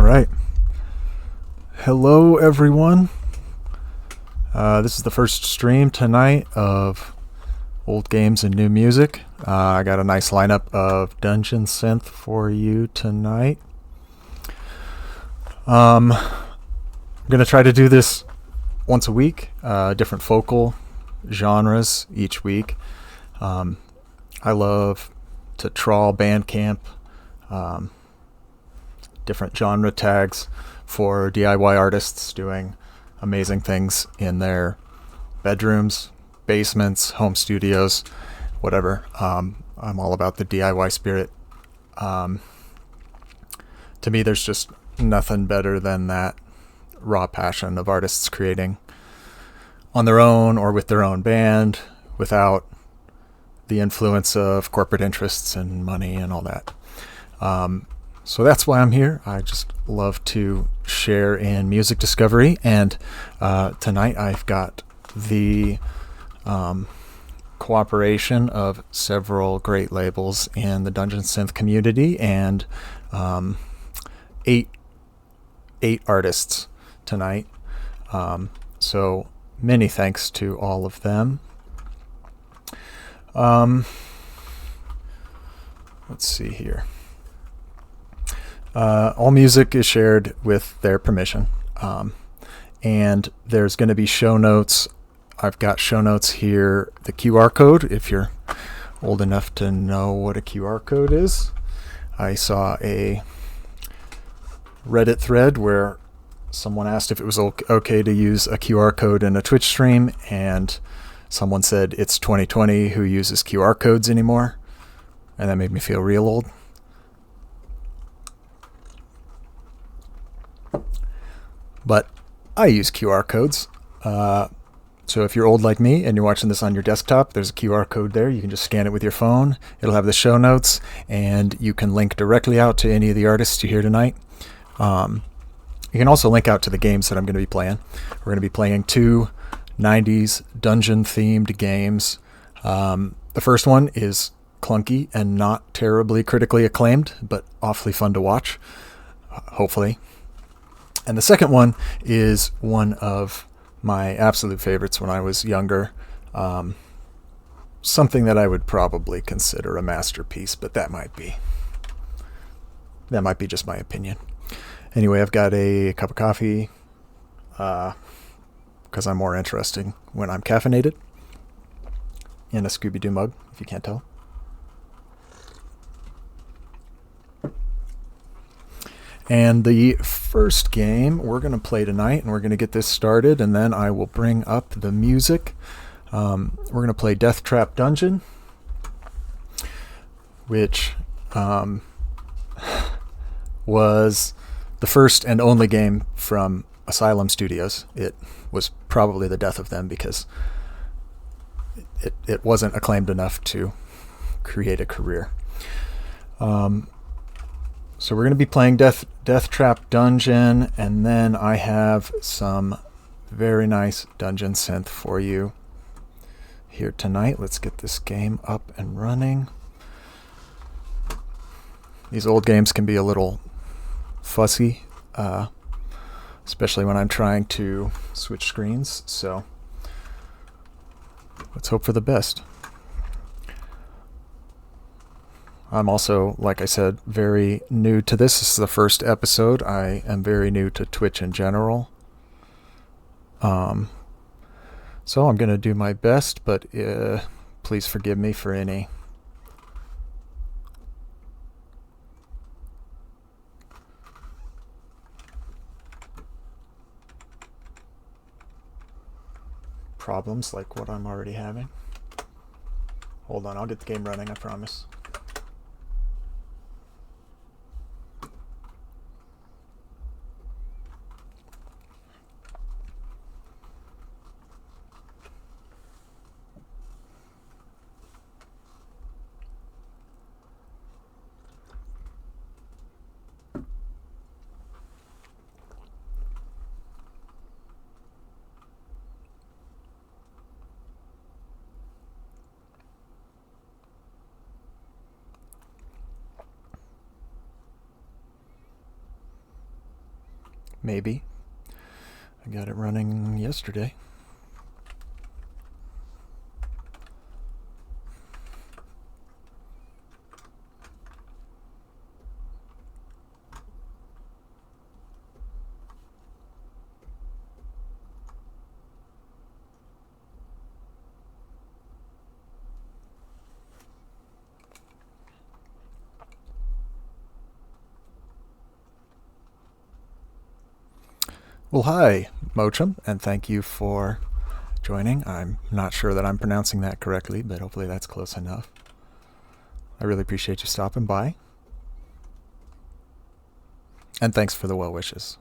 right. Hello, everyone. This is the first stream tonight of old games and new music. I got a nice lineup of dungeon synth for you tonight. I'm going to try to do this once a week, different focal genres each week. I love to trawl Bandcamp, different genre tags for DIY artists doing amazing things in their bedrooms, basements, home studios, whatever. I'm all about the DIY spirit. To me, there's just nothing better than that raw passion of artists creating on their own or with their own band without the influence of corporate interests and money and all that. So that's why I'm here. I just love to share in music discovery, and tonight I've got the cooperation of several great labels in the Dungeon Synth community, and eight artists tonight. So many thanks to all of them. Let's see here. All music is shared with their permission. And there's going to be show notes. I've got show notes here. The QR code, if you're old enough to know what a QR code is. I saw a Reddit thread where someone asked if it was okay to use a QR code in a Twitch stream, and someone said it's 2020, who uses QR codes anymore? And that made me feel real old. But I use QR codes. So if you're old like me and you're watching this on your desktop, there's a QR code there. You can just scan it with your phone. It'll have the show notes, and you can link directly out to any of the artists you hear tonight. You can also link out to the games that I'm going to be playing. We're going to be playing 2 90s dungeon-themed games. The first one is clunky and not terribly critically acclaimed, but awfully fun to watch, hopefully. And the second one is one of my absolute favorites when I was younger. Something that I would probably consider a masterpiece, but that might be just my opinion. Anyway, I've got a cup of coffee, because I'm more interesting when I'm caffeinated, in a Scooby-Doo mug, if you can't tell. And the first game we're going to play tonight, and we're going to get this started, and then I will bring up the music. We're going to play Death Trap Dungeon, which was the first and only game from Asylum Studios. It was probably the death of them because it wasn't acclaimed enough to create a career. So we're going to be playing Death Trap Dungeon, and then I have some very nice dungeon synth for you here tonight. Let's get this game up and running. These old games can be a little fussy, especially when I'm trying to switch screens, so let's hope for the best. I'm also, like I said, very new to this. This is the first episode. I am very new to Twitch in general. So I'm going to do my best, but please forgive me for any problems like what I'm already having. Hold on, I'll get the game running, I promise. maybe. I got it running yesterday. Well, hi, Mochum, and thank you for joining. I'm not sure that I'm pronouncing that correctly, but hopefully that's close enough. I really appreciate you stopping by. And thanks for the well wishes.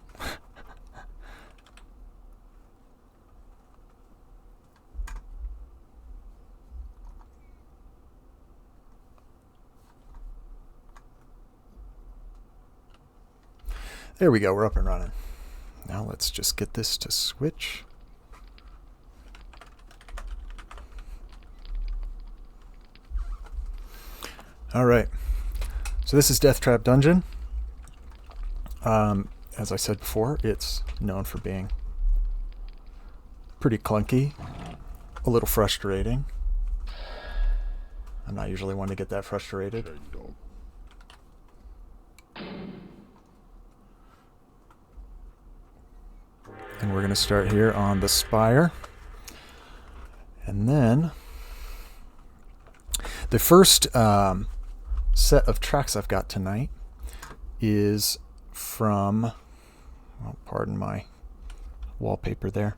There we go, we're up and running. Now let's just get this to switch. All right, so this is Death Trap Dungeon. As I said before, it's known for being pretty clunky, a little frustrating. I'm not usually one to get that frustrated. And we're going to start here on the spire. And then the first set of tracks I've got tonight is from, well, pardon my wallpaper there.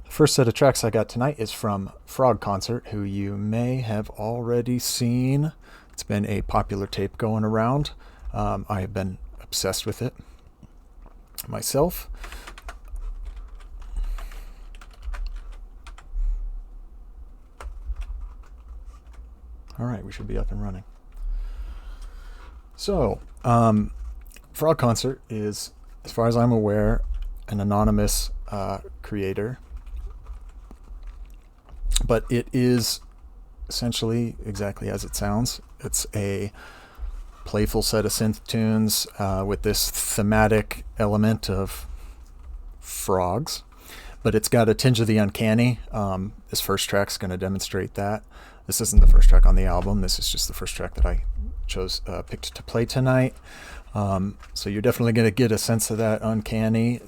The first set of tracks I got tonight is from Frog Concert, who you may have already seen. It's been a popular tape going around. I have been obsessed with it myself. All right, we should be up and running. So, Frog Concert is, as far as I'm aware, an anonymous creator. But it is essentially exactly as it sounds. It's a playful set of synth tunes with this thematic element of frogs. But it's got a tinge of the uncanny. This first track's going to demonstrate that. This isn't the first track on the album. This is just the first track that I picked to play tonight. So you're definitely going to get a sense of that uncanny.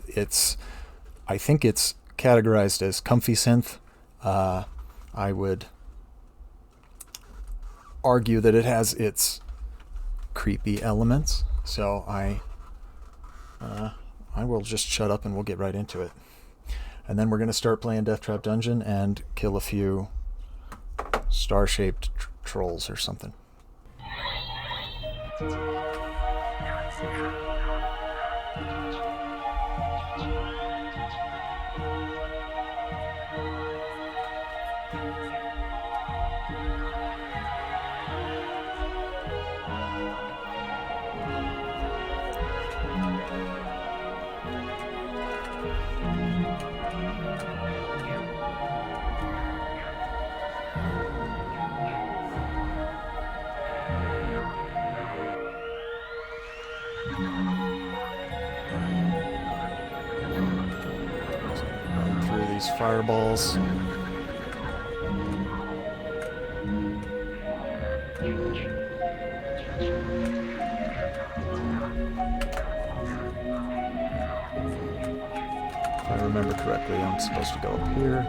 I think it's categorized as comfy synth. I would argue that it has its creepy elements. So I will just shut up and we'll get right into it. And then we're going to start playing Death Trap Dungeon and kill a few star-shaped trolls or something. These fireballs. If I remember correctly, I'm supposed to go up here.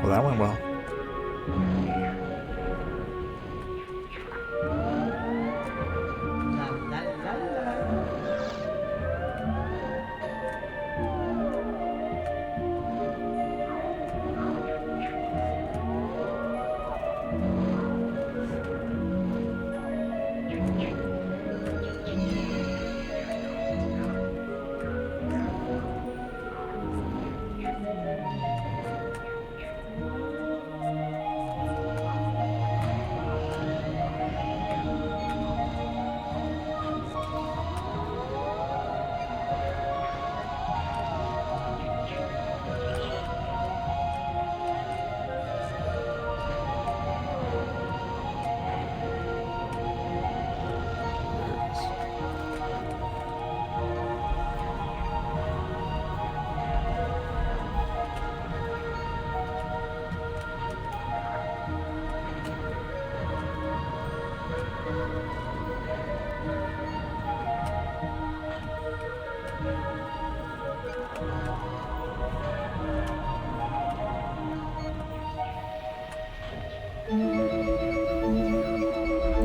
Well, that went well.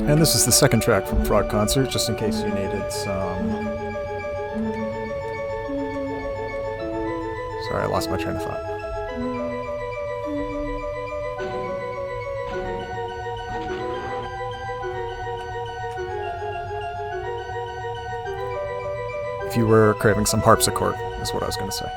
And this is the second track from Frog Concert, just in case you needed some... Sorry, I lost my train of thought. If you were craving some harpsichord, is what I was going to say.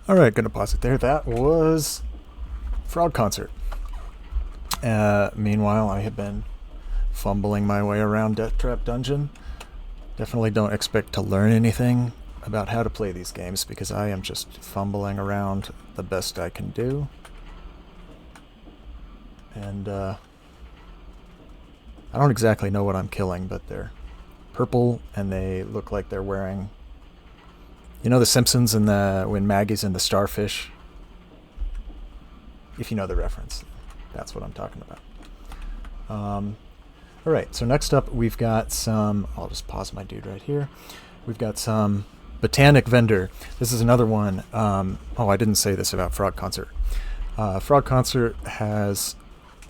Alright, gonna pause it there. That was Frog Concert. Meanwhile, I have been fumbling my way around Death Trap Dungeon. Definitely don't expect to learn anything about how to play these games, because I am just fumbling around the best I can do. And I don't exactly know what I'm killing, but they're purple and they look like they're wearing... You know The Simpsons and when Maggie's in the starfish? If you know the reference, that's what I'm talking about. Alright, so next up we've got some... I'll just pause my dude right here. We've got some Botanic Vendor. This is another one. I didn't say this about Frog Concert. Frog Concert has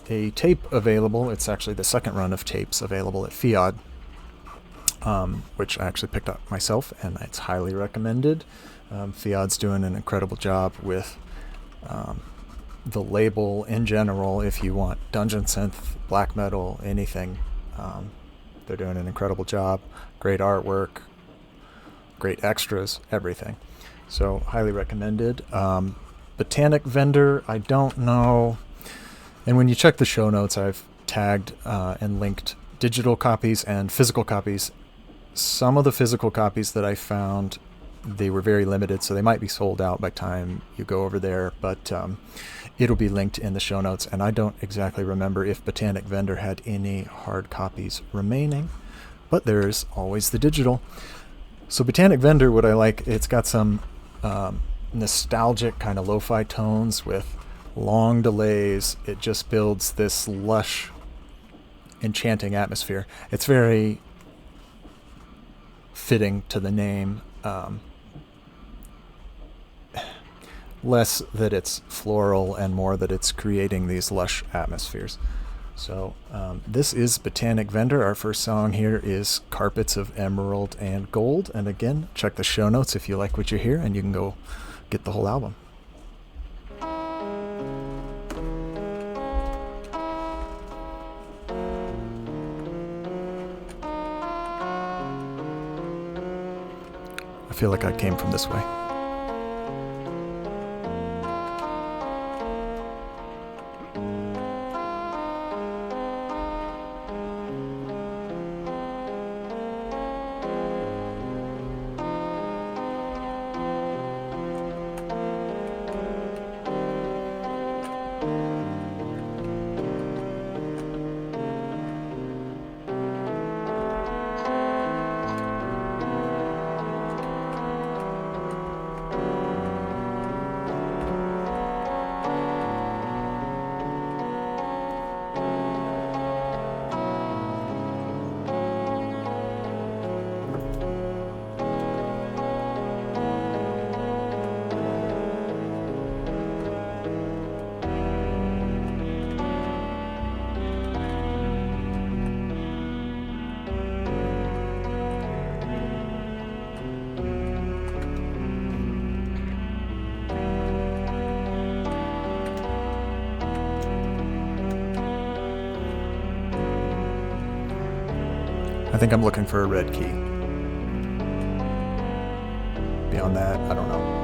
a tape available. It's actually the second run of tapes available at Fiat. Which I actually picked up myself, and it's highly recommended. Fiat's doing an incredible job with the label in general. If you want dungeon synth, black metal, anything, they're doing an incredible job. Great artwork, great extras, everything. So highly recommended. Botanic Vendor, I don't know. And when you check the show notes, I've tagged and linked digital copies and physical copies. Some of the physical copies that I found, they were very limited, so they might be sold out by time you go over there, but it'll be linked in the show notes, and I don't exactly remember if Botanic Vendor had any hard copies remaining, but there's always the digital. So Botanic Vendor, what I like, it's got some nostalgic kind of lo-fi tones with long delays. It just builds this lush, enchanting atmosphere. It's very fitting to the name. Less that it's floral and more that it's creating these lush atmospheres. So this is Botanic Vendor. Our first song here is Carpets of Emerald and Gold. And again, check the show notes if you like what you hear, and you can go get the whole album. I feel like I came from this way. I think I'm looking for a red key. Beyond that, I don't know.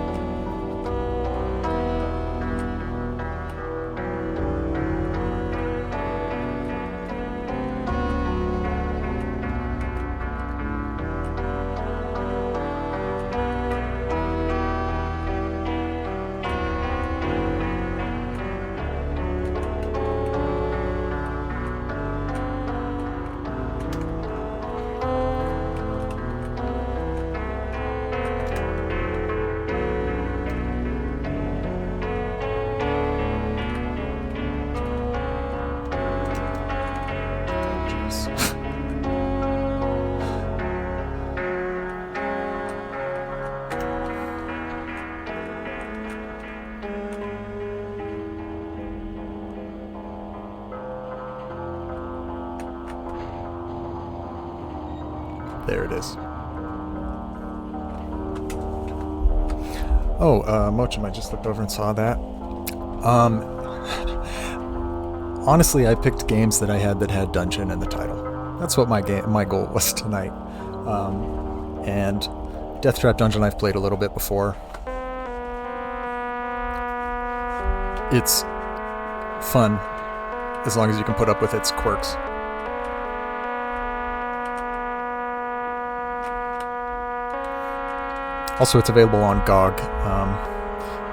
There it is. Oh, Mochum, I just looked over and saw that. Honestly, I picked games that I had that had dungeon in the title. That's what my goal was tonight. And Death Trap Dungeon I've played a little bit before. It's fun, as long as you can put up with its quirks. Also, it's available on GOG.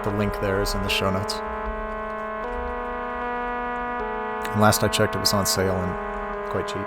The link there is in the show notes. And last I checked, it was on sale and quite cheap.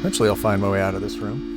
Eventually I'll find my way out of this room.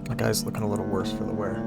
My guy's looking a little worse for the wear.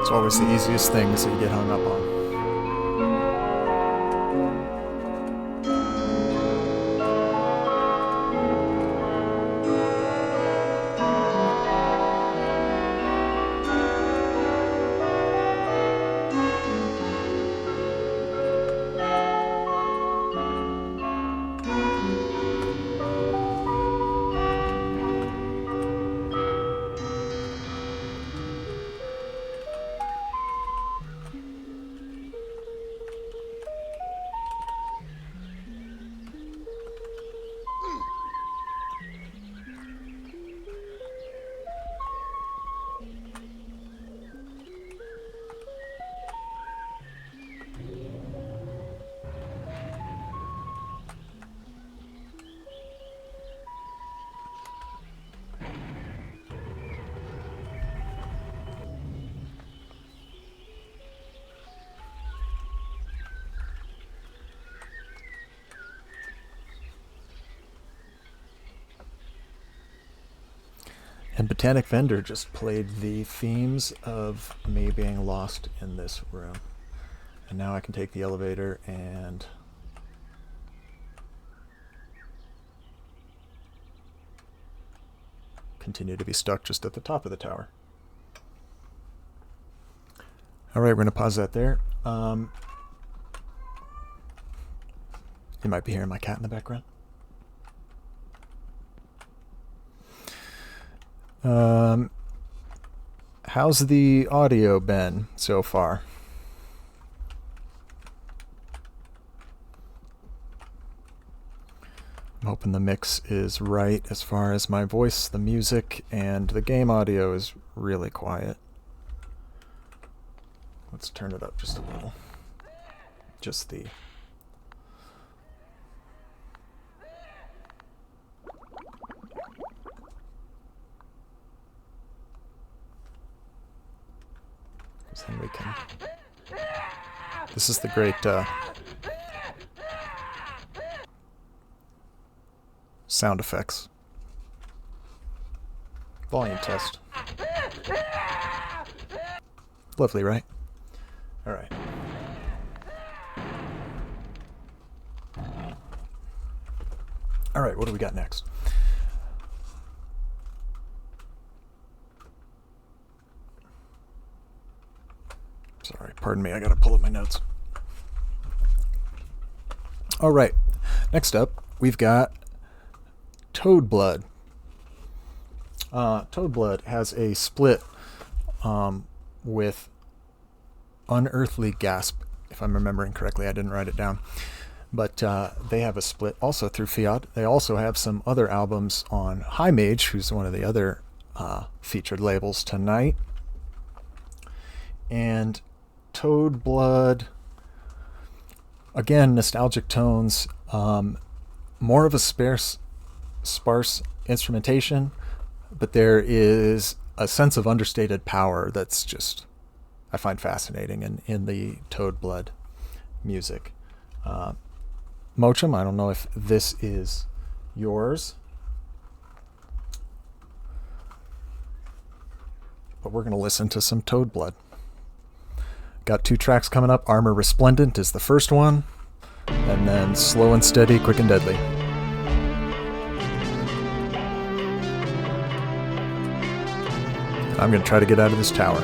It's always the easiest things that you get hung up on. And Botanic Vendor just played the themes of me being lost in this room. And now I can take the elevator and continue to be stuck just at the top of the tower. All right, we're going to pause that there. You might be hearing my cat in the background. How's the audio been so far? hoping the mix is right as far as my voice, the music, and the game audio is really quiet. Let's turn it up just a little. Just the... because then we can... This is the great sound effects. Volume test. Lovely, right? All right. All right, what do we got next? Sorry, pardon me, I gotta pull up my notes. All right, next up, we've got Toad Blood. Toad Blood has a split with Unearthly Gasp, if I'm remembering correctly. I didn't write it down. But they have a split also through Fiat. They also have some other albums on High Mage, who's one of the other featured labels tonight. And Toad Blood, again, nostalgic tones, more of a sparse instrumentation, but there is a sense of understated power that's just, I find fascinating in the Toad Blood music. Mochum, I don't know if this is yours, but we're going to listen to some Toad Blood. Got 2 tracks coming up. Armor Resplendent is the first one, and then Slow and Steady, Quick and Deadly. I'm going to try to get out of this tower.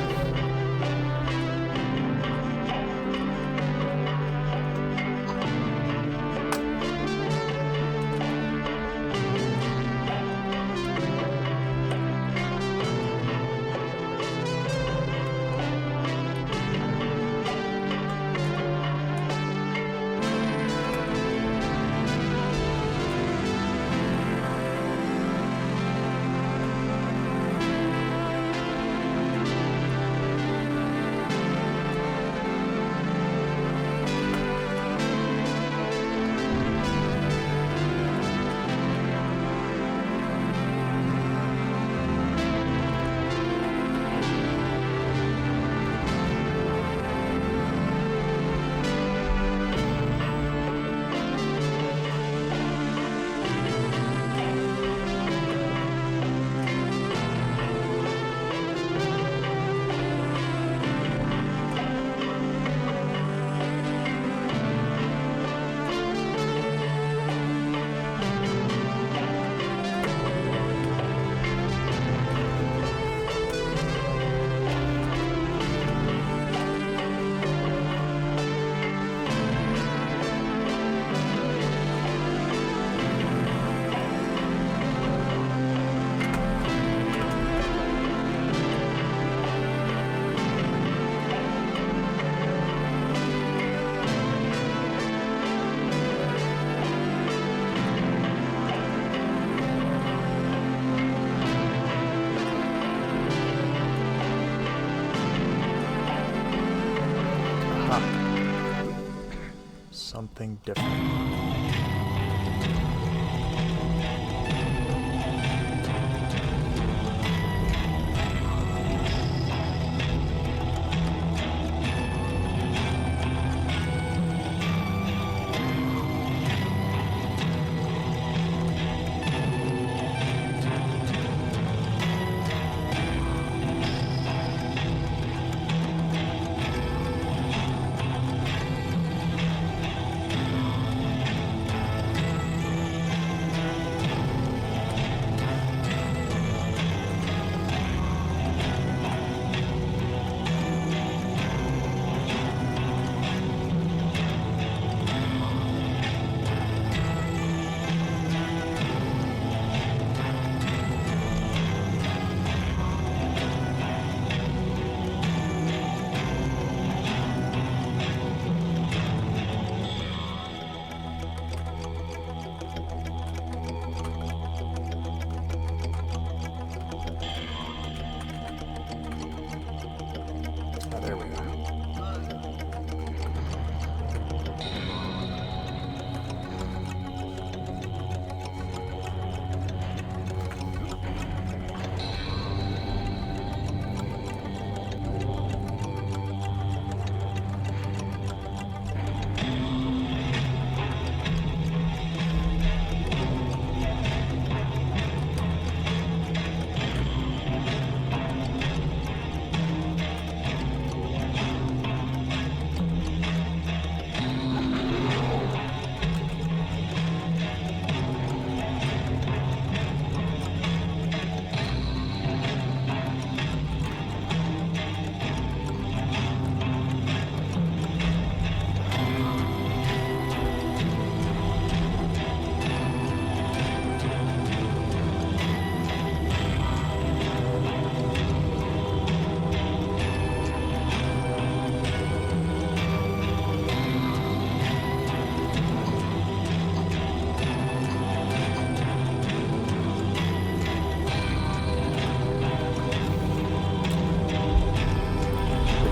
Something different.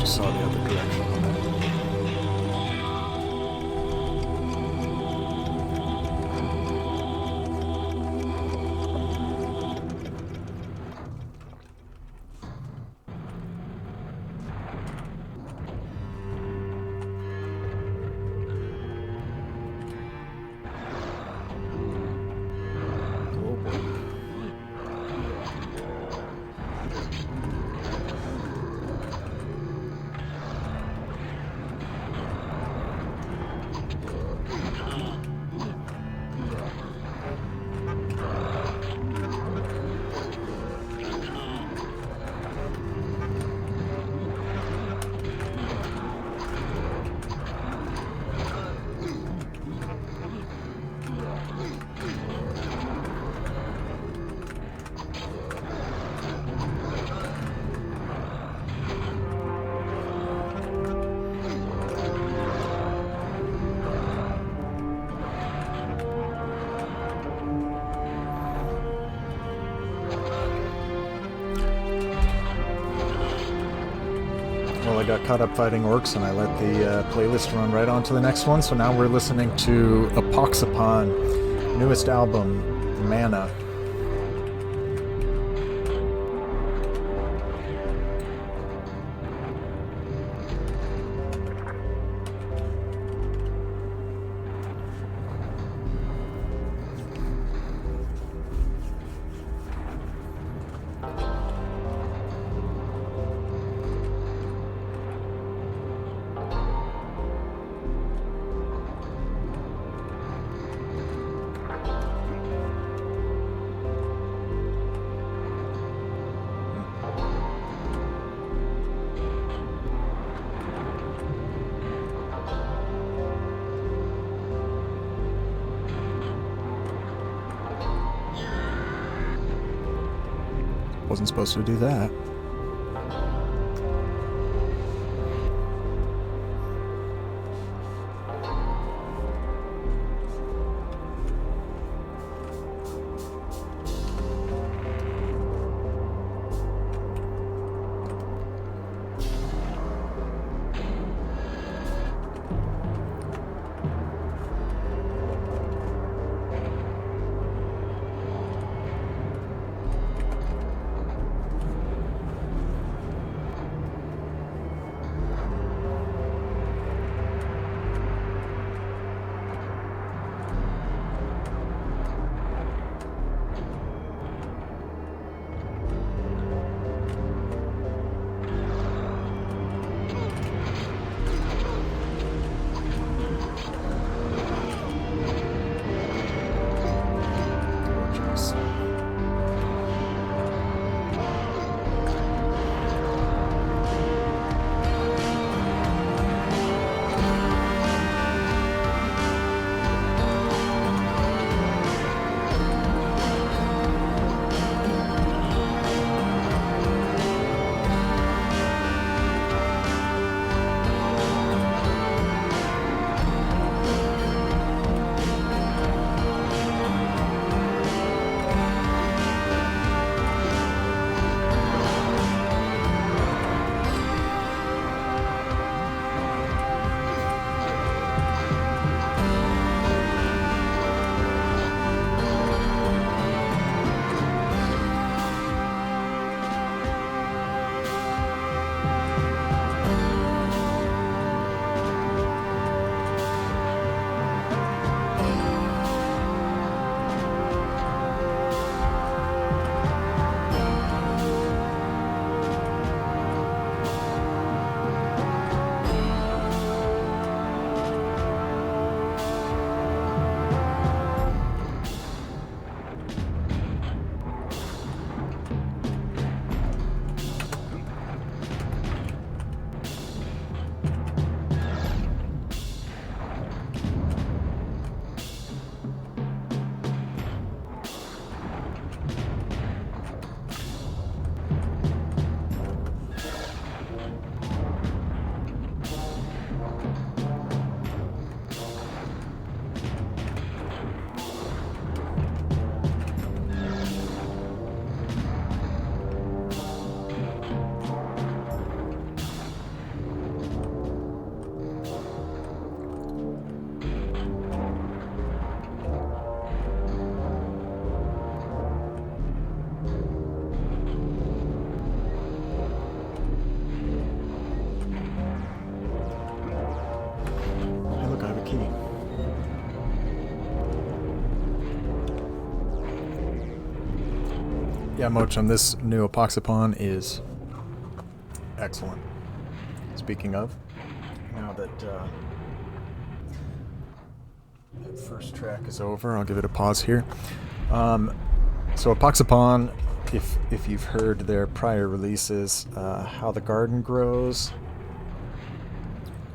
just saw the other direction on it. Well, I got caught up fighting orcs and I let the playlist run right on to the next one, so now we're listening to Apoxapon, newest album, Mana. Wasn't supposed to do that. Yeah, Mochum, this new Epoxapon is excellent. Speaking of, now that that first track is over, I'll give it a pause here. So Epoxapon, if you've heard their prior releases, How the Garden Grows,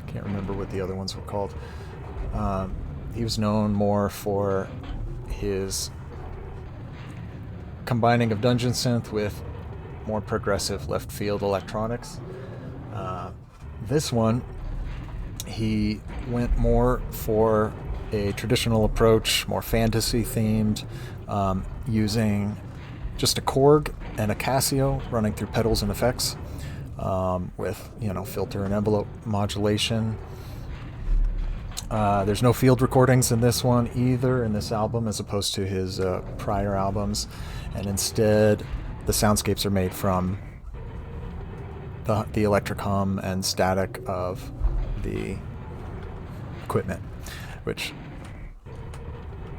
can't remember what the other ones were called. He was known more for his combining of dungeon synth with more progressive left field electronics. This one, he went more for a traditional approach, more fantasy themed, using just a Korg and a Casio running through pedals and effects, with filter and envelope modulation. There's no field recordings in this one either, in this album, as opposed to his prior albums, and instead the soundscapes are made from the electric hum and static of the equipment, which,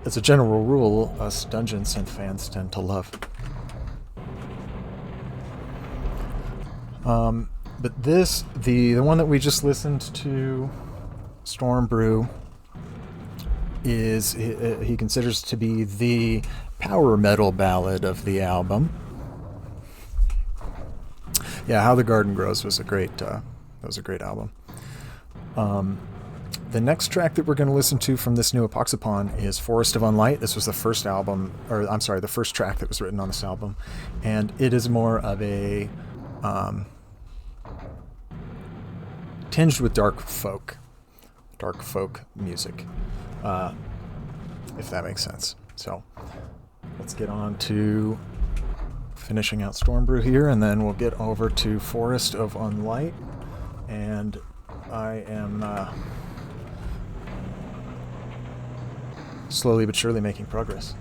as a general rule, us dungeon synth fans tend to love. But this, the one that we just listened to, Storm Brew, is he considers to be the power metal ballad of the album. Yeah, How the Garden Grows was a great album. The next track that we're going to listen to from this new Epoxapon is Forest of Unlight. This was the first the first track that was written on this album, and it is more of a tinged with dark folk music, if that makes sense. So let's get on to finishing out Storm Brew here, and then we'll get over to Forest of Unlight. And I am slowly but surely making progress.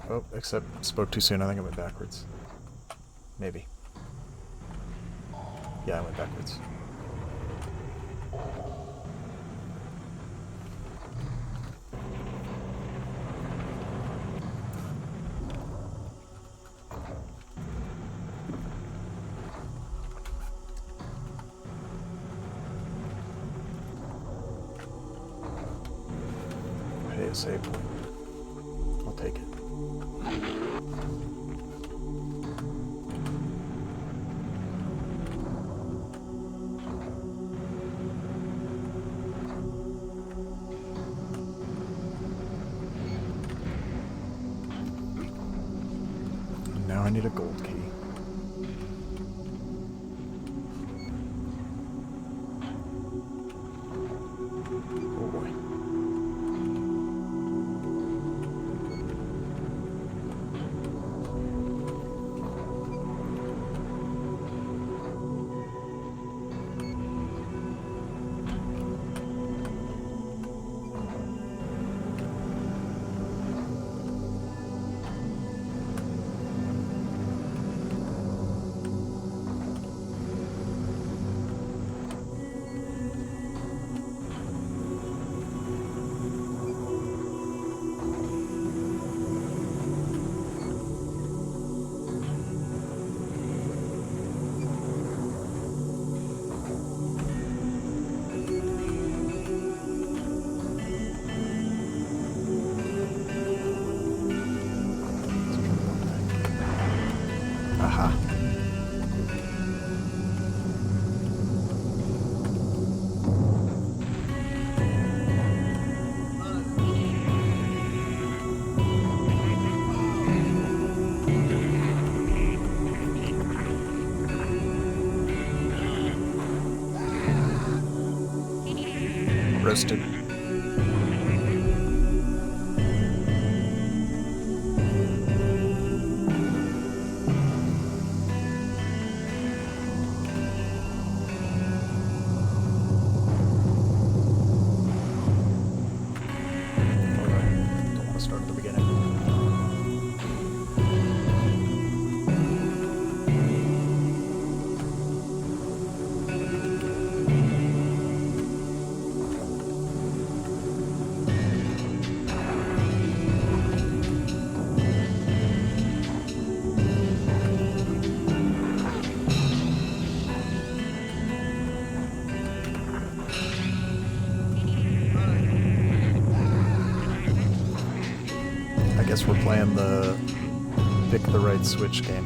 Oh, except spoke too soon. I think I went backwards. Maybe. Yeah, I went backwards. Pay a save point. I'll take it. Now I need a gold key. Oh boy. Aha. Roasted. Don't want to start at the beginning. guess we're playing the pick the right switch game.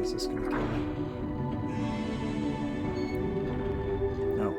Is this gonna kill me? No.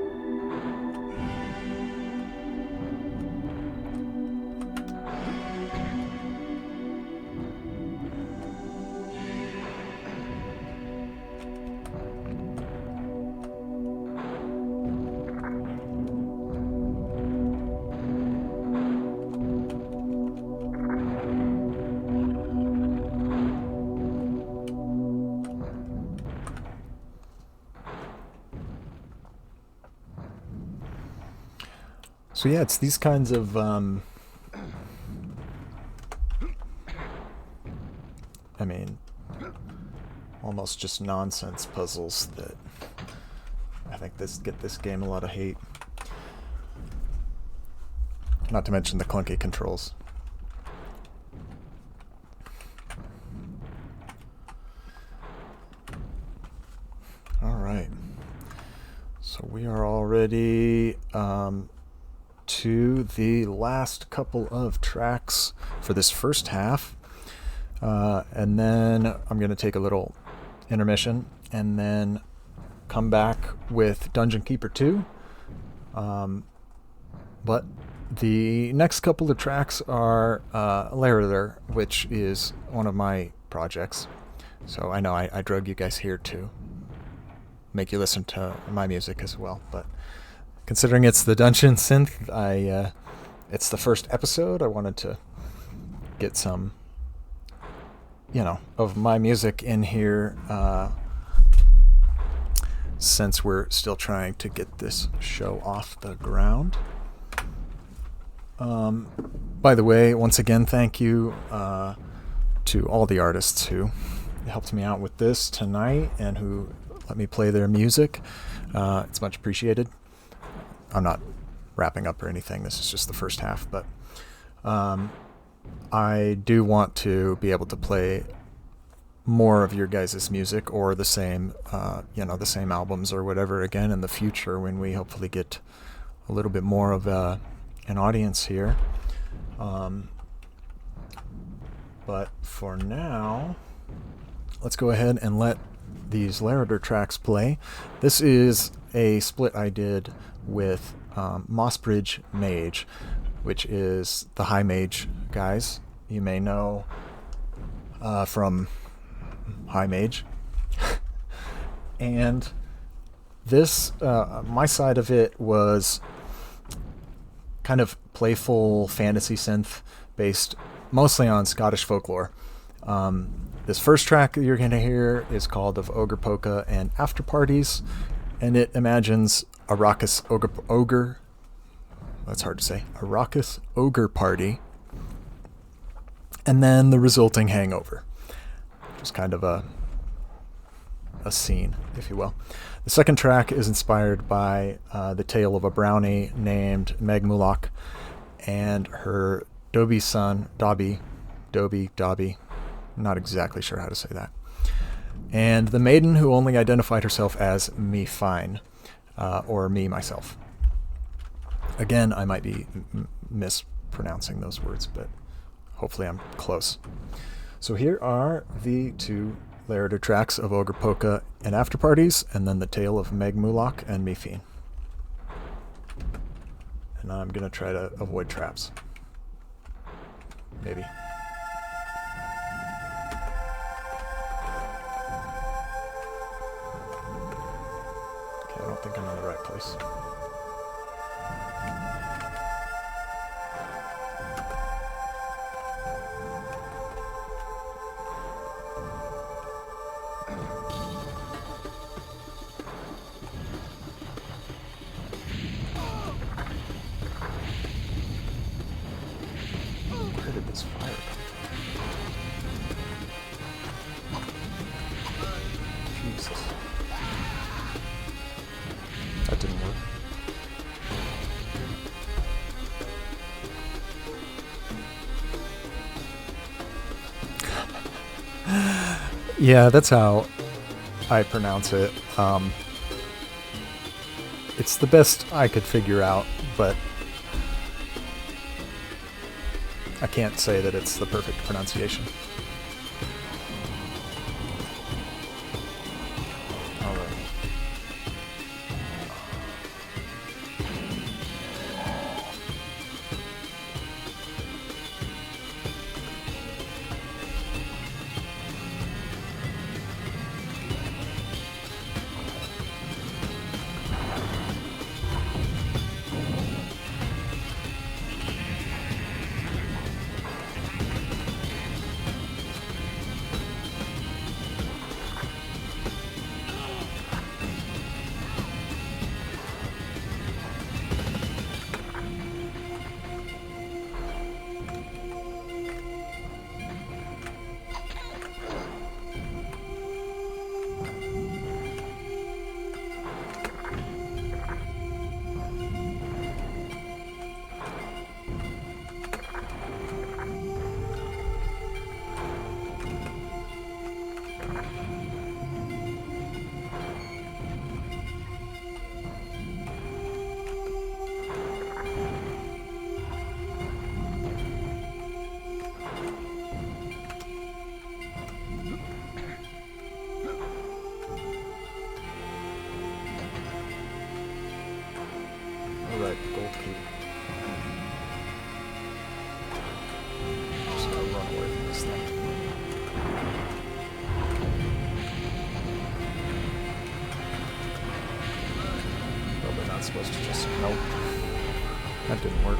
So yeah, it's these kinds of I mean, almost just nonsense puzzles that I think get this game a lot of hate. Not to mention the clunky controls. All right. So we are already to the last couple of tracks for this first half. And then I'm going to take a little intermission and then come back with Dungeon Keeper 2. But the next couple of tracks are Larader, which is one of my projects. So I know I drug you guys here to make you listen to my music as well. But considering it's the Dungeon Synth, it's the first episode. I wanted to get some, of my music in here, since we're still trying to get this show off the ground. By the way, once again, thank you to all the artists who helped me out with this tonight and who let me play their music. It's much appreciated. I'm not wrapping up or anything. This is just the first half, but I do want to be able to play more of your guys' music or the same, the same albums or whatever again in the future when we hopefully get a little bit more of an audience here. But for now, let's go ahead and let these Larader tracks play. This is a split I did with Mossbridge Mage, which is the High Mage guys. You may know from High Mage. And this, my side of it was kind of playful fantasy synth based mostly on Scottish folklore. This first track that you're going to hear is called Of Ogre Polka and After Parties, and it imagines a raucous ogre that's hard to say, a raucous ogre party, and then the resulting hangover. Just kind of a scene, if you will. The second track is inspired by the tale of a brownie named Meg Mulloch and her Dobby son, Dobby, not exactly sure how to say that, and the maiden who only identified herself as me fine, or me myself. Again, I might be mispronouncing those words, but hopefully I'm close. So here are the two Larader tracks of Ogre Polka and After Parties, and then the tale of Meg Mulloch and me fine. And I'm going to try to avoid traps. Maybe. Okay, I don't think I'm in the right place. Where did this fire come from? Jesus. That didn't work. Yeah, that's how I pronounce it. It's the best I could figure out, but I can't say that it's the perfect pronunciation. All right. Alright, gold key. Just gotta run away from this thing. Probably not supposed to just... Nope. That didn't work.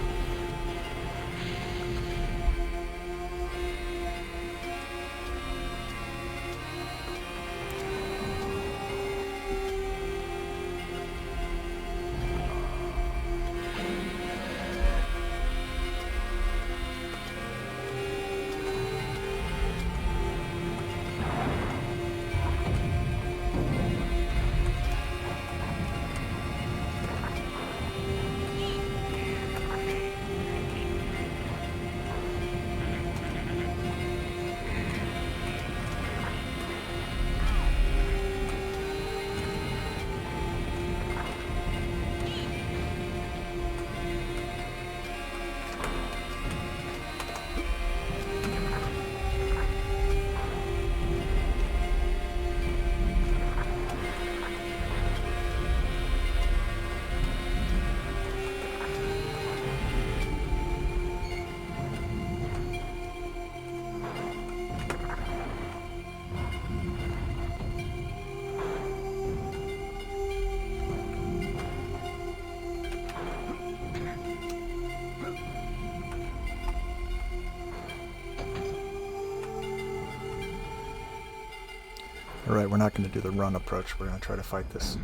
Alright, we're not going to do the run approach. We're going to try to fight this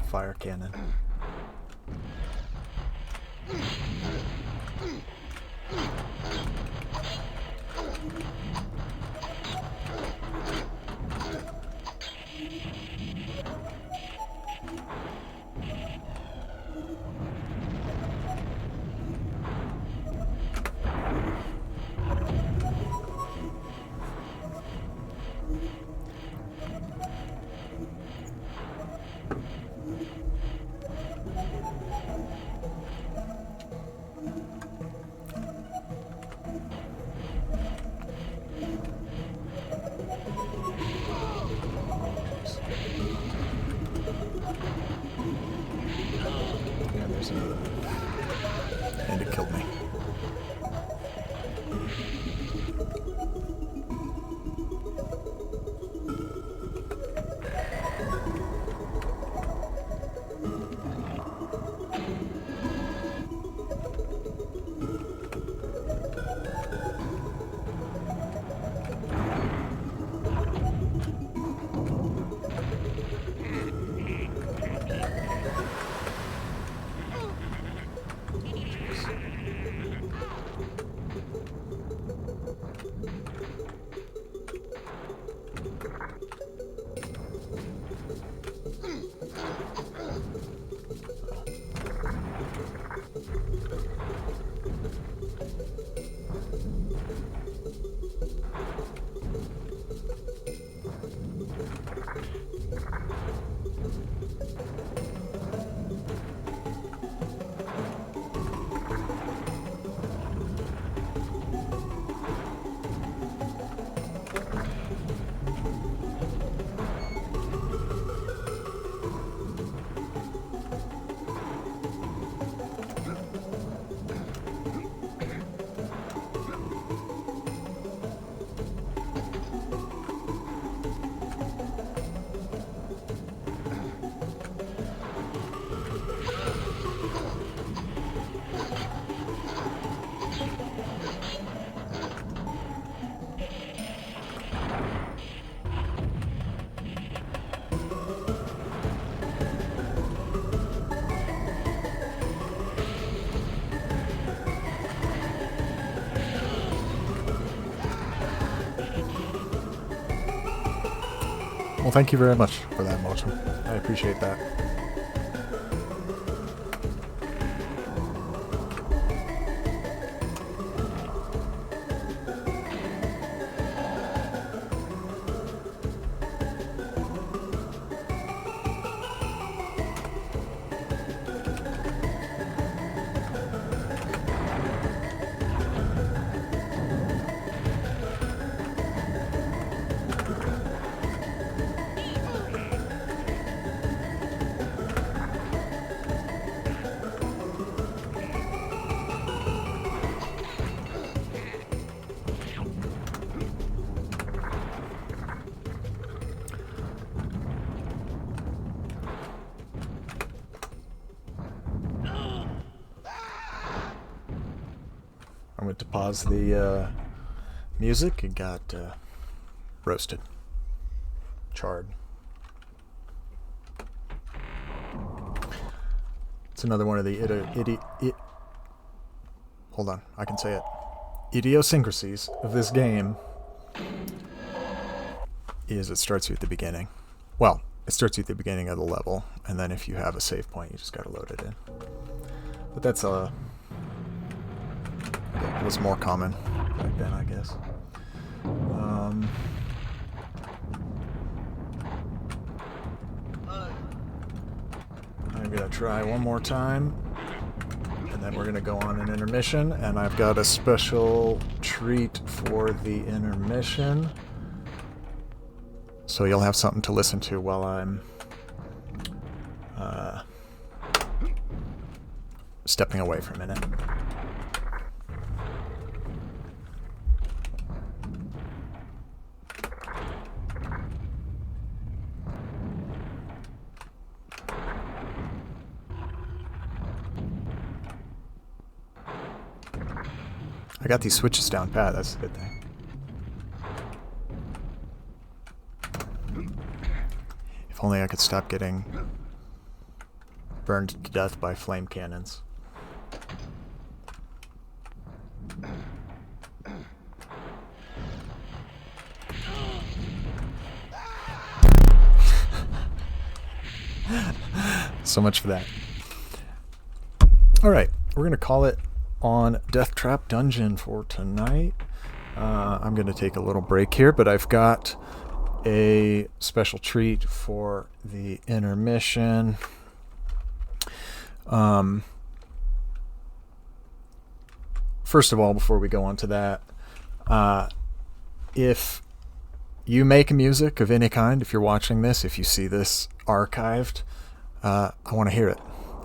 fire cannon. And it killed me. Well, thank you very much for that, Motion. I appreciate that. I went to pause the music and got roasted, charred. It's another one of the hold on, I can say it. Idiosyncrasies of this game is it starts you at the beginning. Well, it starts you at the beginning of the level, and then if you have a save point, you just gotta load it in. But that's it was more common back then, I guess. I'm gonna try one more time, and then we're gonna go on an intermission, and I've got a special treat for the intermission, so you'll have something to listen to while I'm stepping away for a minute. I got these switches down pat, that's a good thing. If only I could stop getting burned to death by flame cannons. So much for that. Alright, we're going to call it on Death Trap Dungeon for tonight. I'm going to take a little break here, but I've got a special treat for the intermission. First of all, before we go on to that, if you make music of any kind, if you're watching this, if you see this archived, I want to hear it.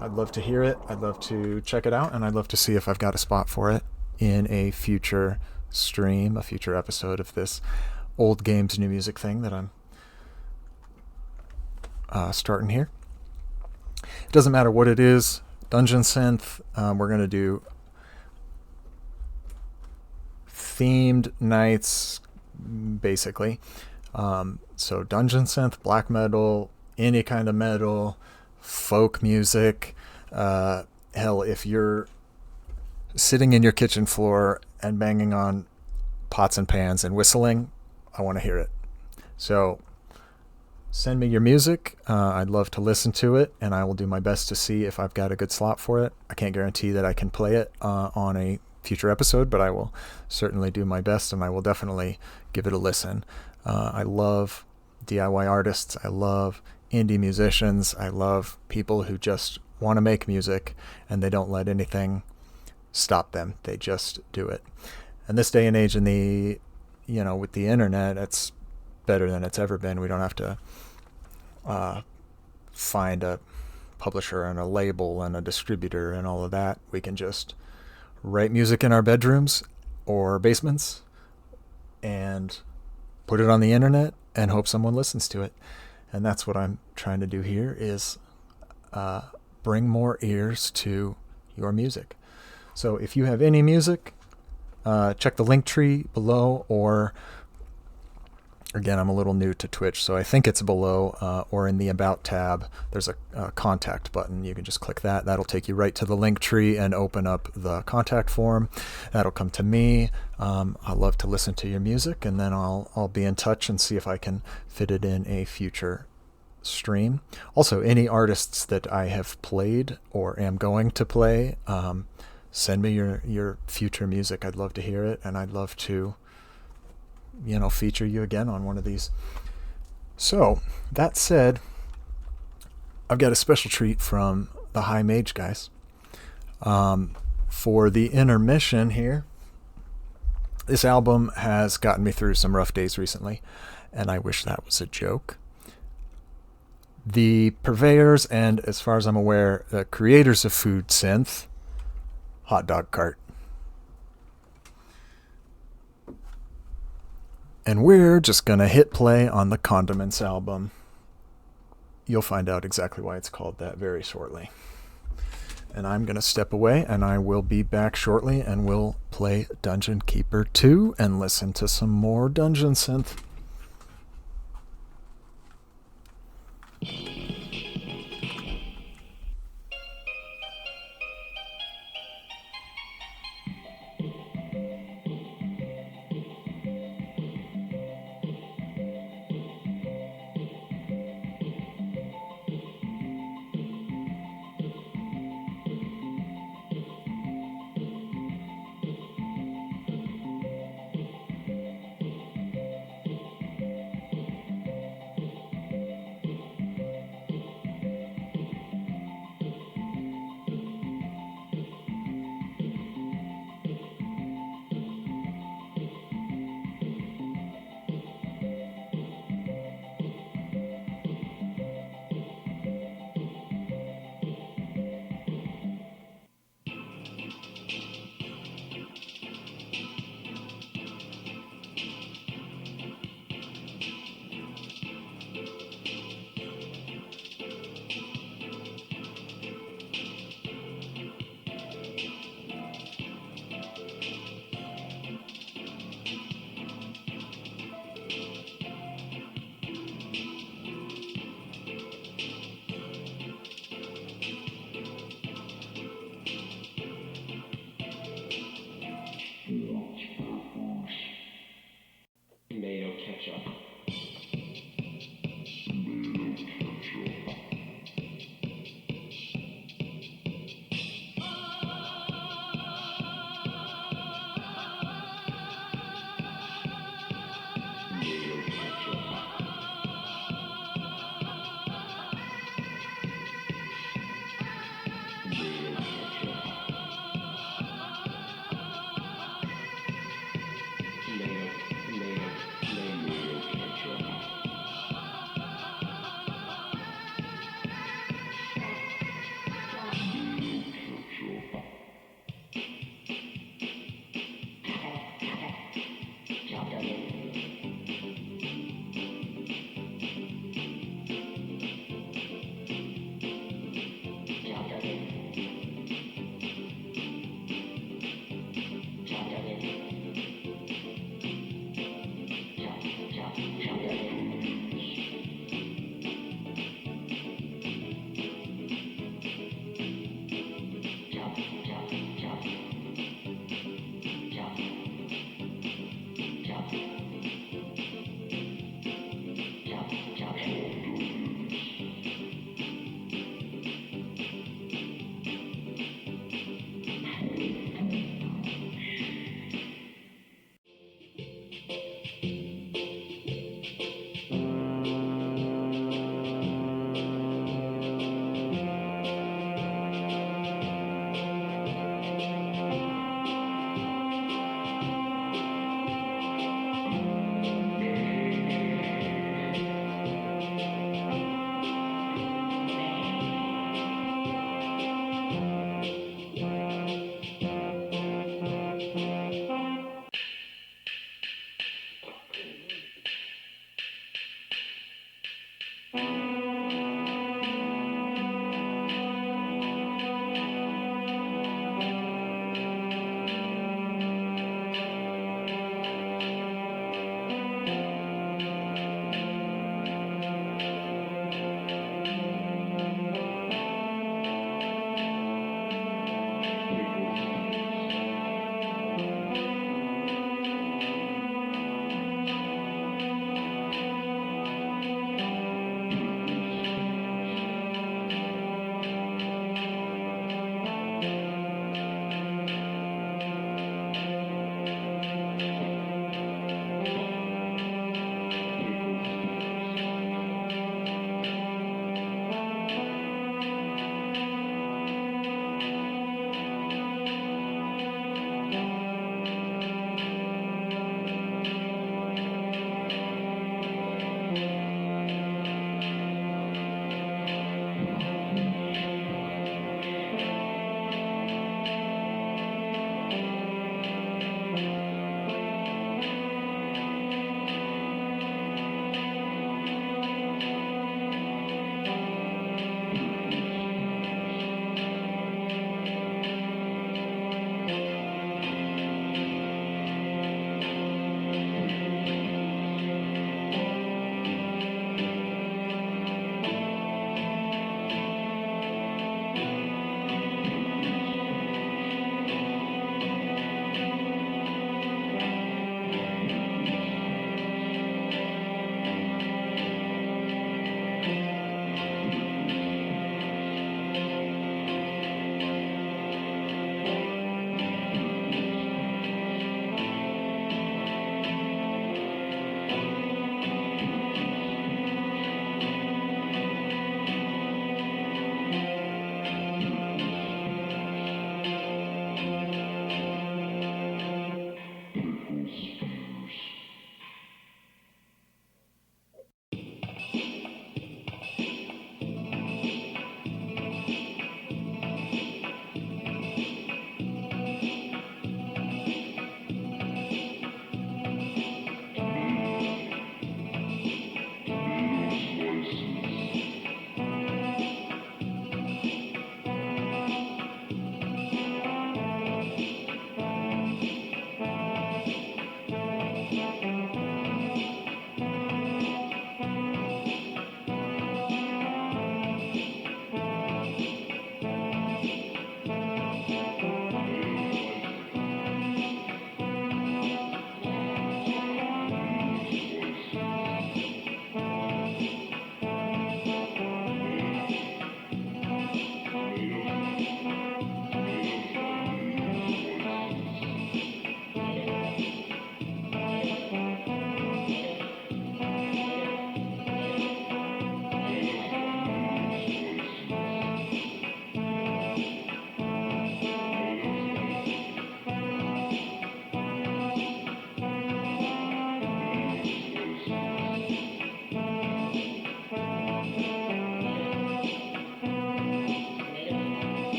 I'd love to hear it. I'd love to check it out, and I'd love to see if I've got a spot for it in a future stream, a future episode of this old games, new music thing that I'm starting here. It doesn't matter what it is. Dungeon synth. We're going to do themed nights, basically. So dungeon synth, black metal, any kind of metal, folk music. Hell, if you're sitting in your kitchen floor and banging on pots and pans and whistling, I want to hear it. So send me your music. I'd love to listen to it, and I will do my best to see if I've got a good slot for it. I can't guarantee that I can play it on a future episode, but I will certainly do my best, and I will definitely give it a listen. I love DIY artists. I love indie musicians. I love people who just want to make music and they don't let anything stop them. They just do it. And this day and age in the, with the internet, it's better than it's ever been. We don't have to find a publisher and a label and a distributor and all of that. We can just write music in our bedrooms or basements and put it on the internet and hope someone listens to it. And that's what I'm trying to do here is bring more ears to your music. So if you have any music, check the link tree below, or again, I'm a little new to Twitch, so I think it's below or in the About tab. There's a contact button. You can just click that. That'll take you right to the link tree and open up the contact form. That'll come to me. I love to listen to your music, and then I'll be in touch and see if I can fit it in a future stream. Also, any artists that I have played or am going to play, send me your future music. I'd love to hear it, and I'd love to feature you again on one of these. So that said, I've got a special treat from the High Mage guys for the intermission here. This album has gotten me through some rough days recently, and I wish that was a joke. The purveyors and, as far as I'm aware, the creators of food synth, Hot Dog Cart. And we're just going to hit play on the Condiments album. You'll find out exactly why it's called that very shortly. And I'm going to step away, and I will be back shortly, and we'll play Dungeon Keeper 2 and listen to some more dungeon synth.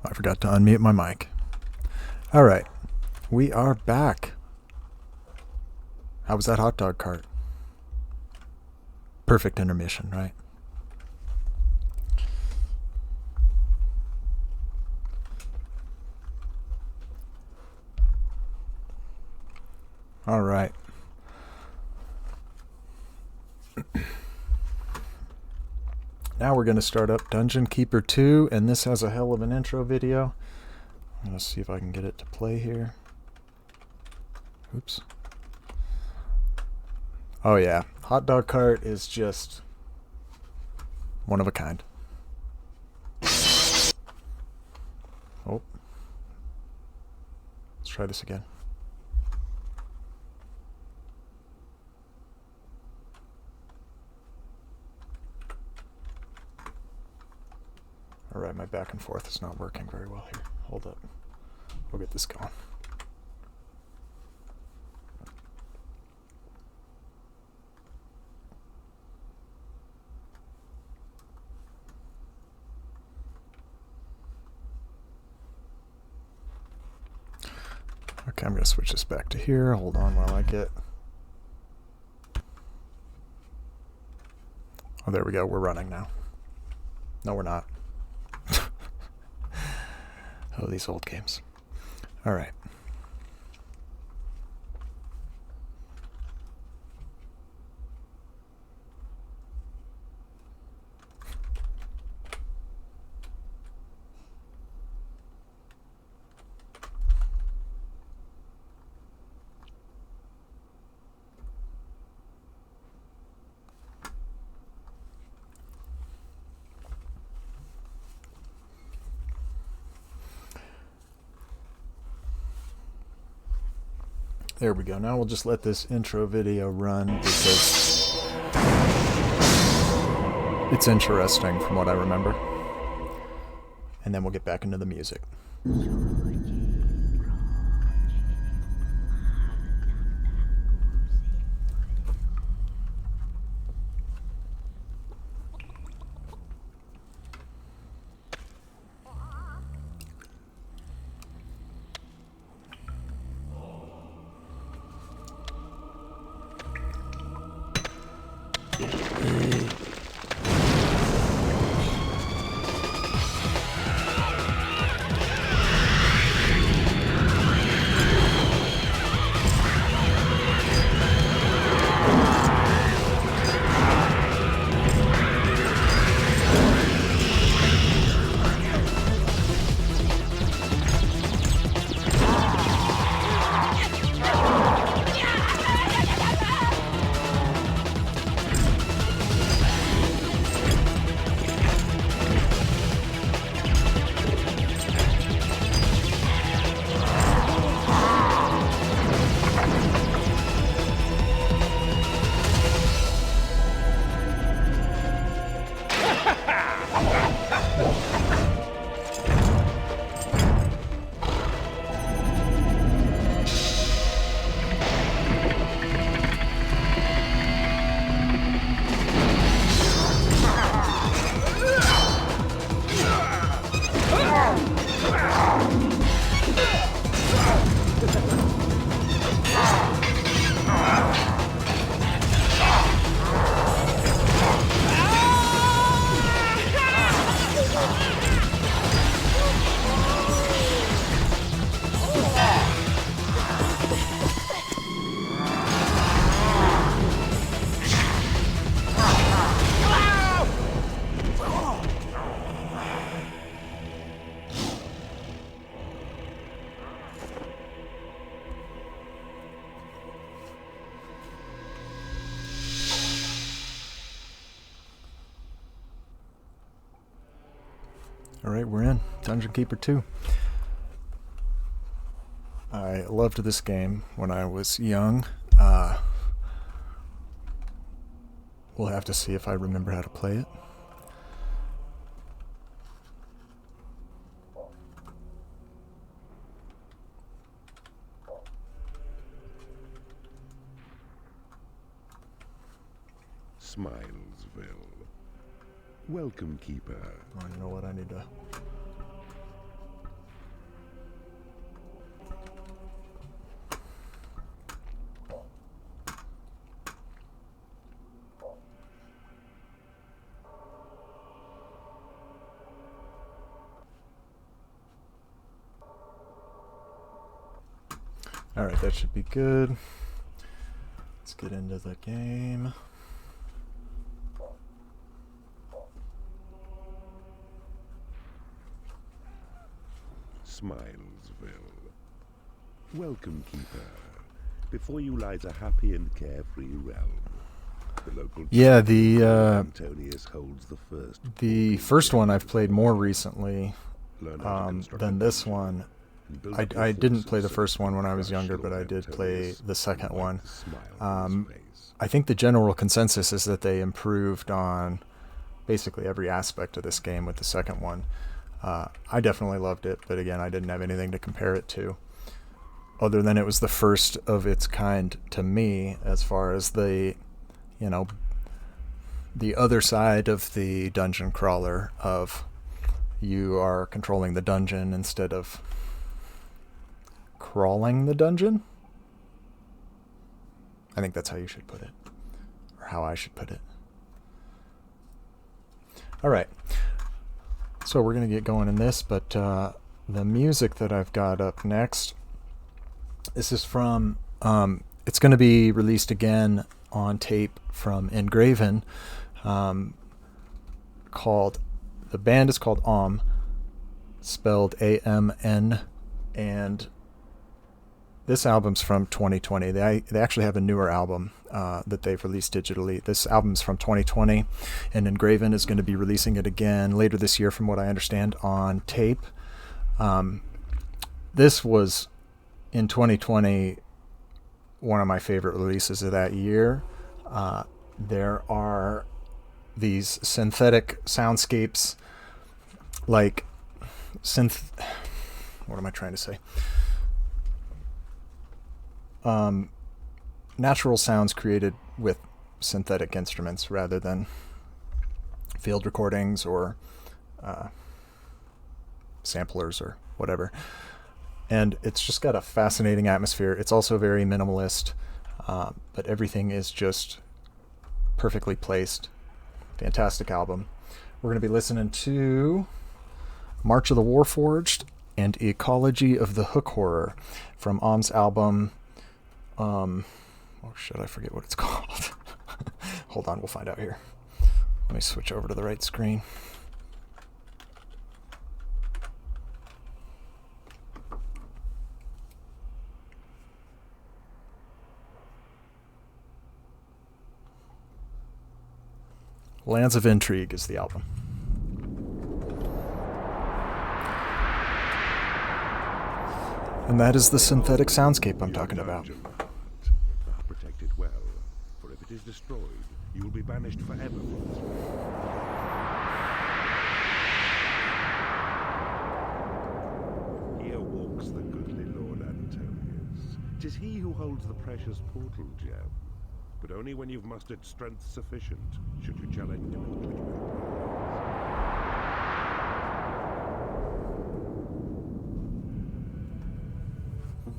I forgot to unmute my mic. All right, we are back. How was that hot dog cart? Perfect intermission, right? All right. Now we're going to start up Dungeon Keeper 2, and this has a hell of an intro video. I'm going to see if I can get it to play here. Oops. Oh yeah, hot dog cart is just one of a kind. Oh. Let's try this again. Alright, my back and forth is not working very well here. Hold up. We'll get this going. Okay, I'm going to switch this back to here. Hold on while I get... Oh, there we go. We're running now. No, we're not. Oh, these old games. All right. There we go. Now we'll just let this intro video run because it's interesting from what I remember. And then we'll get back into the music. Alright, we're in. Dungeon Keeper 2. I loved this game when I was young. We'll have to see if I remember how to play it. Smilesville. Welcome, Keeper. Oh, you know what? I need to Alright, that should be good. Let's get into the game. Smilesville. Welcome, Keeper. Before you lies a happy and carefree realm. The local Antonius holds the first one I've played more recently than this one. I didn't play the first one when I was younger, but I did play the second one. I think the general consensus is that they improved on basically every aspect of this game with the second one. I definitely loved it, but again, I didn't have anything to compare it to, other than it was the first of its kind to me, as far as the other side of the dungeon crawler, of you are controlling the dungeon instead of crawling the dungeon. I think that's how you should put it, or how I should put it. Alright, so we're going to get going in this, but the music that I've got up next, this is from, it's going to be released again on tape from Engraven, called, the band is called spelled AMN, and this album's from 2020. They actually have a newer album that they've released digitally. This album's from 2020, and Engraven is going to be releasing it again later this year, from what I understand, on tape. This was, in 2020, one of my favorite releases of that year. There are these synthetic soundscapes, like what am I trying to say? Natural sounds created with synthetic instruments rather than field recordings or samplers or whatever. And it's just got a fascinating atmosphere. It's also very minimalist, but everything is just perfectly placed. Fantastic album. We're going to be listening to March of the Warforged and Ecology of the Hook Horror from Om's album. Oh shit, I forget what it's called. Hold on, we'll find out here. Let me switch over to the right screen. Lands of Intrigue is the album. And that is the synthetic soundscape I'm talking about. Protect it well, for if it is destroyed, you will be banished forever from this world. Here walks the goodly Lord Antonius. 'Tis he who holds the precious portal gem, but only when you've mustered strength sufficient should you challenge him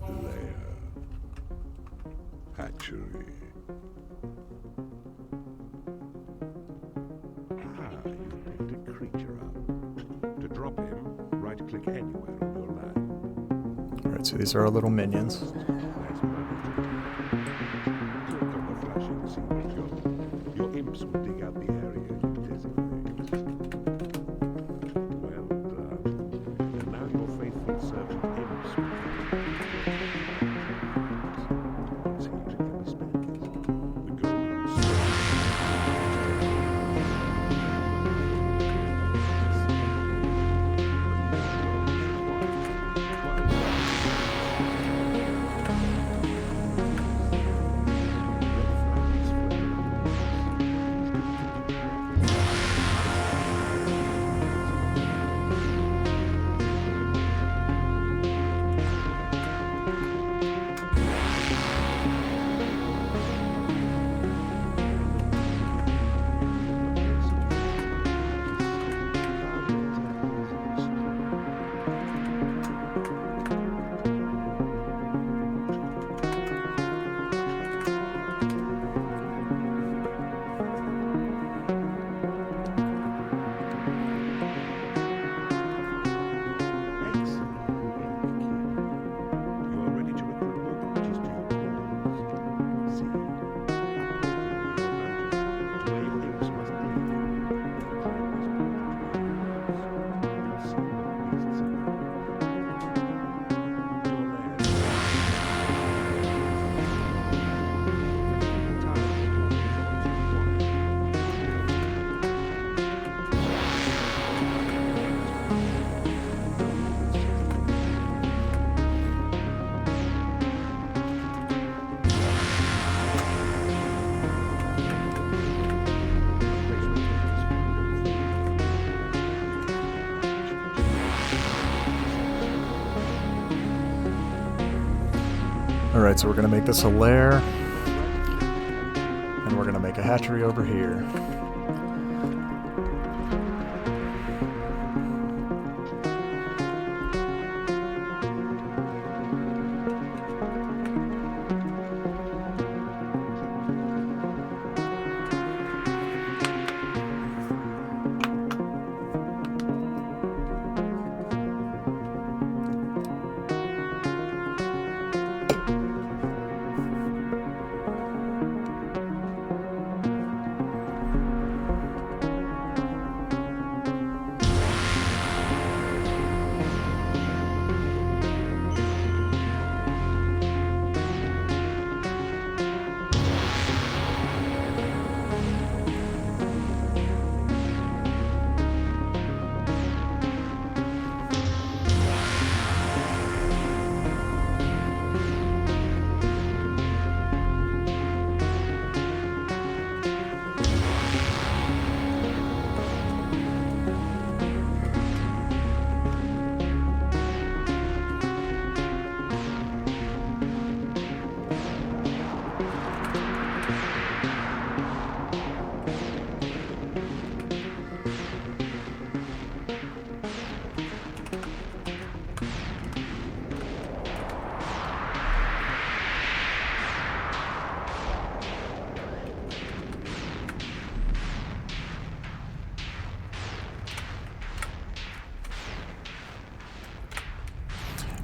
in lair. Hatchery. You've picked a creature up. To drop him, right-click anywhere on your land. Alright, so these are our little minions. Click on the flashing secret. Your imps will dig out the area you designate. Well done. And now your faithful servant imps will once he can be spent. The golden Alright, so we're going to make this a lair. And we're going to make a hatchery over here.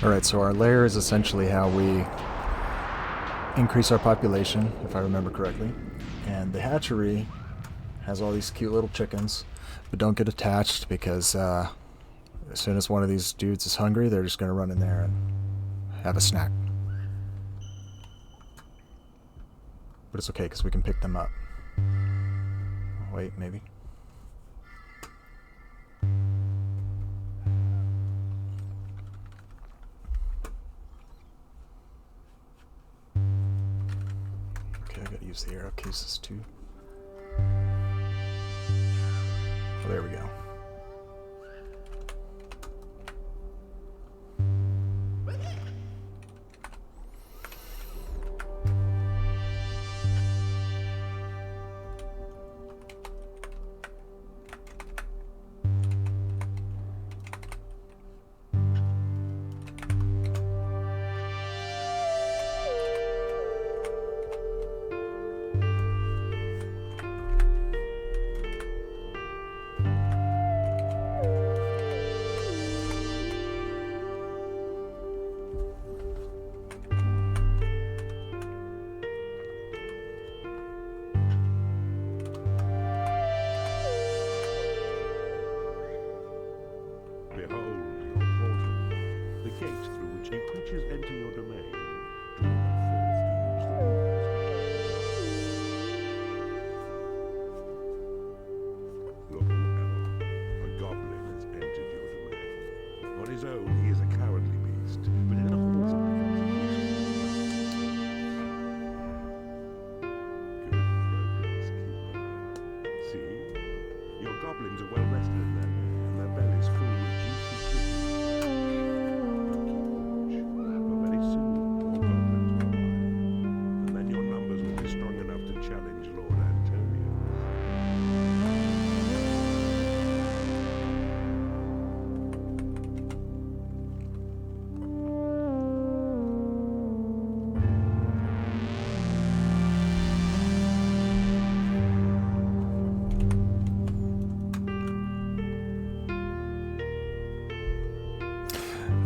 Alright, so our lair is essentially how we increase our population, if I remember correctly. And the hatchery has all these cute little chickens, but don't get attached because as soon as one of these dudes is hungry, they're just going to run in there and have a snack. But it's okay because we can pick them up. Wait, maybe. Okay, I gotta use the arrow cases too. Oh, there we go. Enter your domain. Do not fail to use the rules. Look, a goblin has entered your domain. On his own, he is a cowardly beast, but in a horde good progress. See, your goblins are well rested in their lair, and their bellies full with juicy chicken. Challenge Lord Antonio.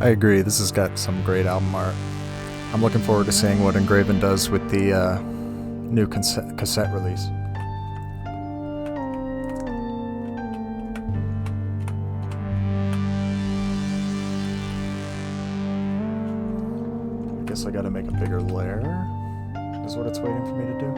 I agree, this has got some great album art. I'm looking forward to seeing what Engraven does with the new cassette release. I guess I gotta make a bigger lair, is what it's waiting for me to do.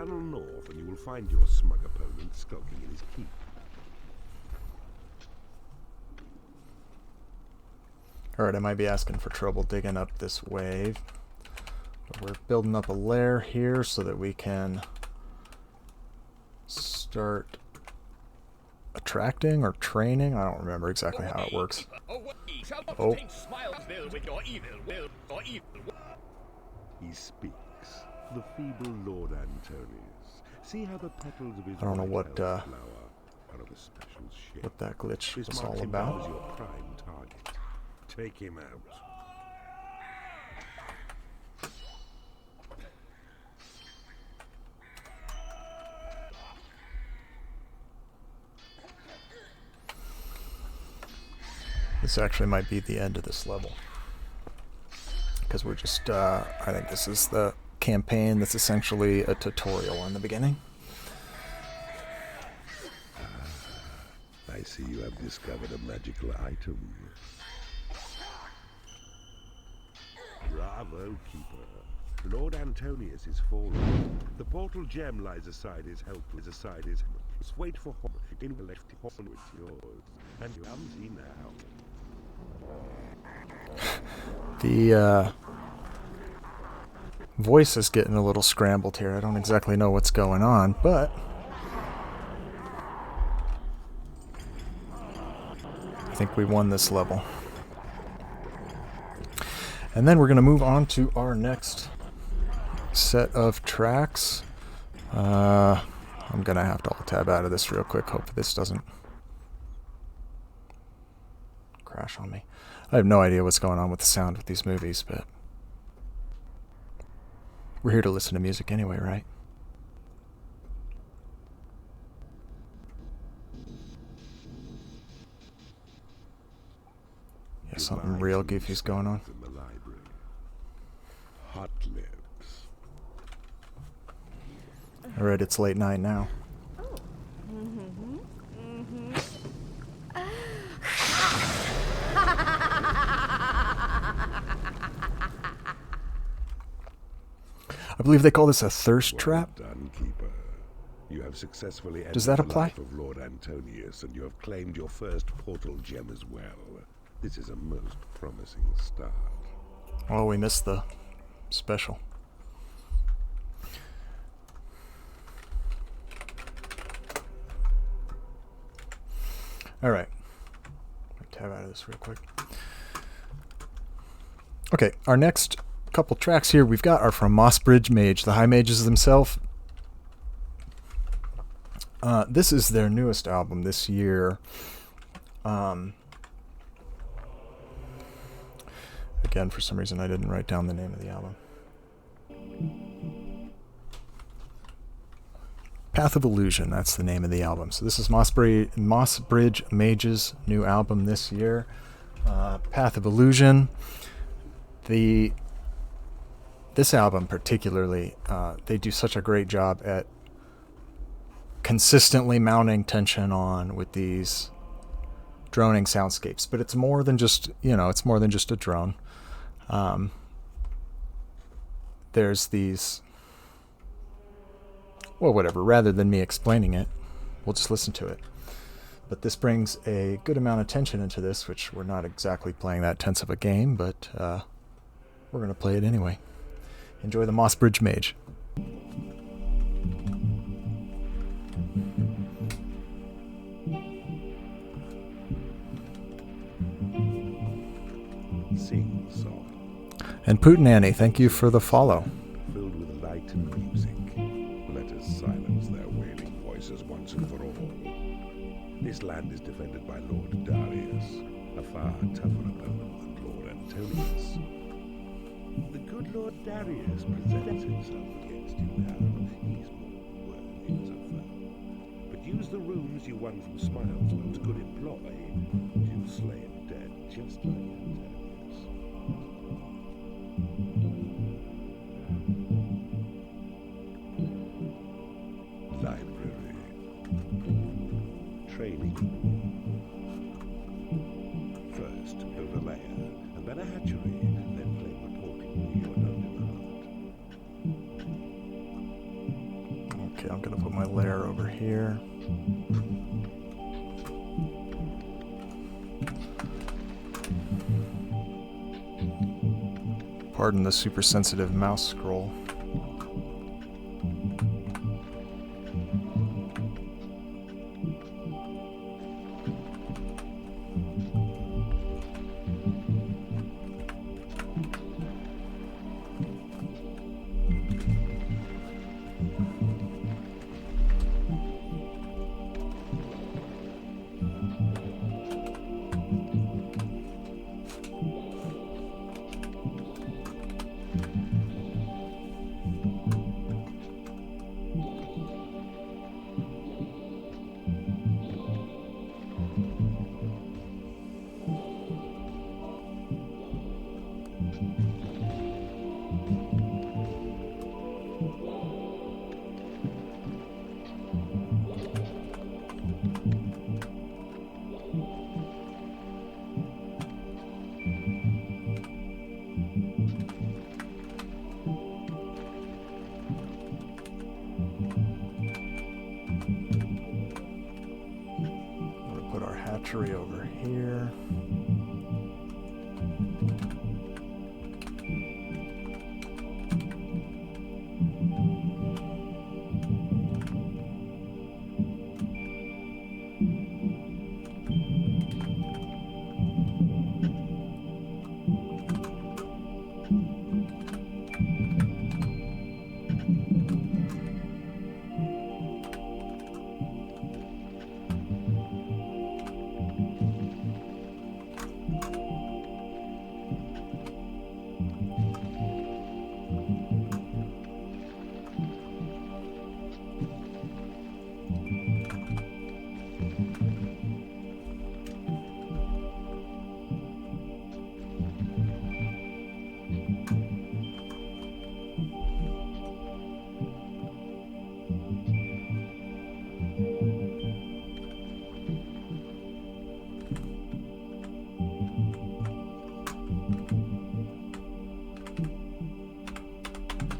tunnel north and you will find your smug opponent skulking in his keep. Alright, I might be asking for trouble digging up this wave. But we're building up a lair here so that we can start attracting or training. I don't remember exactly how it works. Oh. He speaks, the feeble Lord Antonius. See how the petals of his I don't know what flower are of a special shape. what that glitch This was marks all him down about. as your prime target. Take him out. This actually might be the end of this level. Because we're just, I think this is the campaign that's essentially a tutorial in the beginning. I see you have discovered a magical item. Bravo, Keeper. Lord Antonius is fallen. The portal gem lies aside his help. Wait for him. In the left horn with yours. And you see now. The voice is getting a little scrambled here. I don't exactly know what's going on, but I think we won this level. And then we're going to move on to our next set of tracks. I'm going to have to alt-tab out of this real quick. Hope this doesn't crash on me. I have no idea what's going on with the sound with these movies, but we're here to listen to music anyway, right? Yeah, something real goofy's going on. In the library. Hot lips. Alright, it's late night now. I believe they call this a thirst trap. Well done, Keeper. You have successfully ended Does that the apply? life of Lord Antonius, and you have claimed your first portal gem as well. This is a most promising start. Oh, we missed the special. Alright. Tab out of this real quick. Okay, our next couple tracks here we've got are from Mossbridge Mage, the High Mages themselves. This is their newest album this year. Again, for some reason I didn't write down the name of the album. Path of Illusion, that's the name of the album. So this is Mossbridge Mage's new album this year. Path of Illusion. This album particularly, they do such a great job at consistently mounting tension on with these droning soundscapes. But it's more than just, it's more than just a drone. There's these, well, whatever, rather than me explaining it, we'll just listen to it. But this brings a good amount of tension into this, which we're not exactly playing that tense of a game, but we're going to play it anyway. Enjoy the Mossbridge Mage. Sing song. And Putin Annie, thank you for the follow. Filled with light and music. Let us silence their wailing voices once and for all. This land is defended by Lord Darius, a far tougher opponent than Lord Antonius. The good Lord Darius presents himself against you now. He's more worthy as a foe. But use the runes you won from Smilesman to good employ. You'll slay him dead just like Antonius. Library. Training. First, build a lair, and then a hatchery, then claim the portal you are known in Okay, I'm gonna put my layer over here. Pardon the super sensitive mouse scroll. Put our hatchery over here.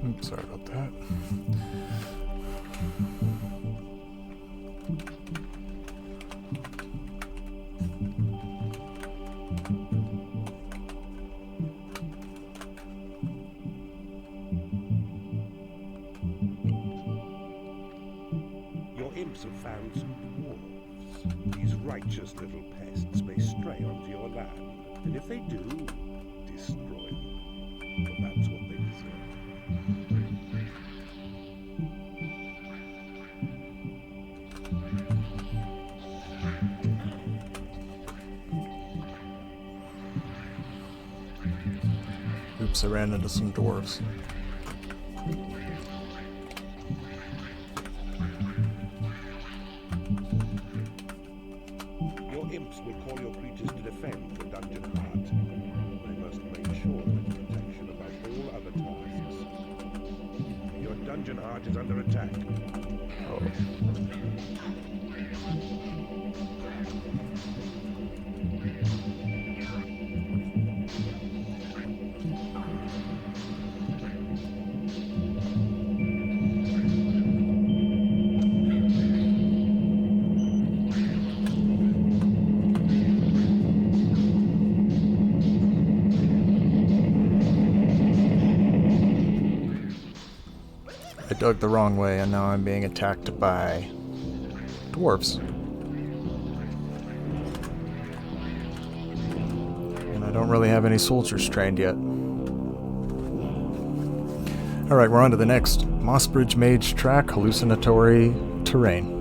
Oops, sorry about that. Your imps have found some dwarves. These righteous little pests may stray onto your land, and if they do, destroy them. But that's what they deserve. Oops, I ran into some dwarves. Your imps will call your creatures to defend the dungeon heart. They must make sure of its protection above all other tasks. Your dungeon heart is under attack. Oh. I dug the wrong way and now I'm being attacked by dwarves. And I don't really have any soldiers trained yet. Alright, we're on to the next Mossbridge Mage track, Hallucinatory Terrain.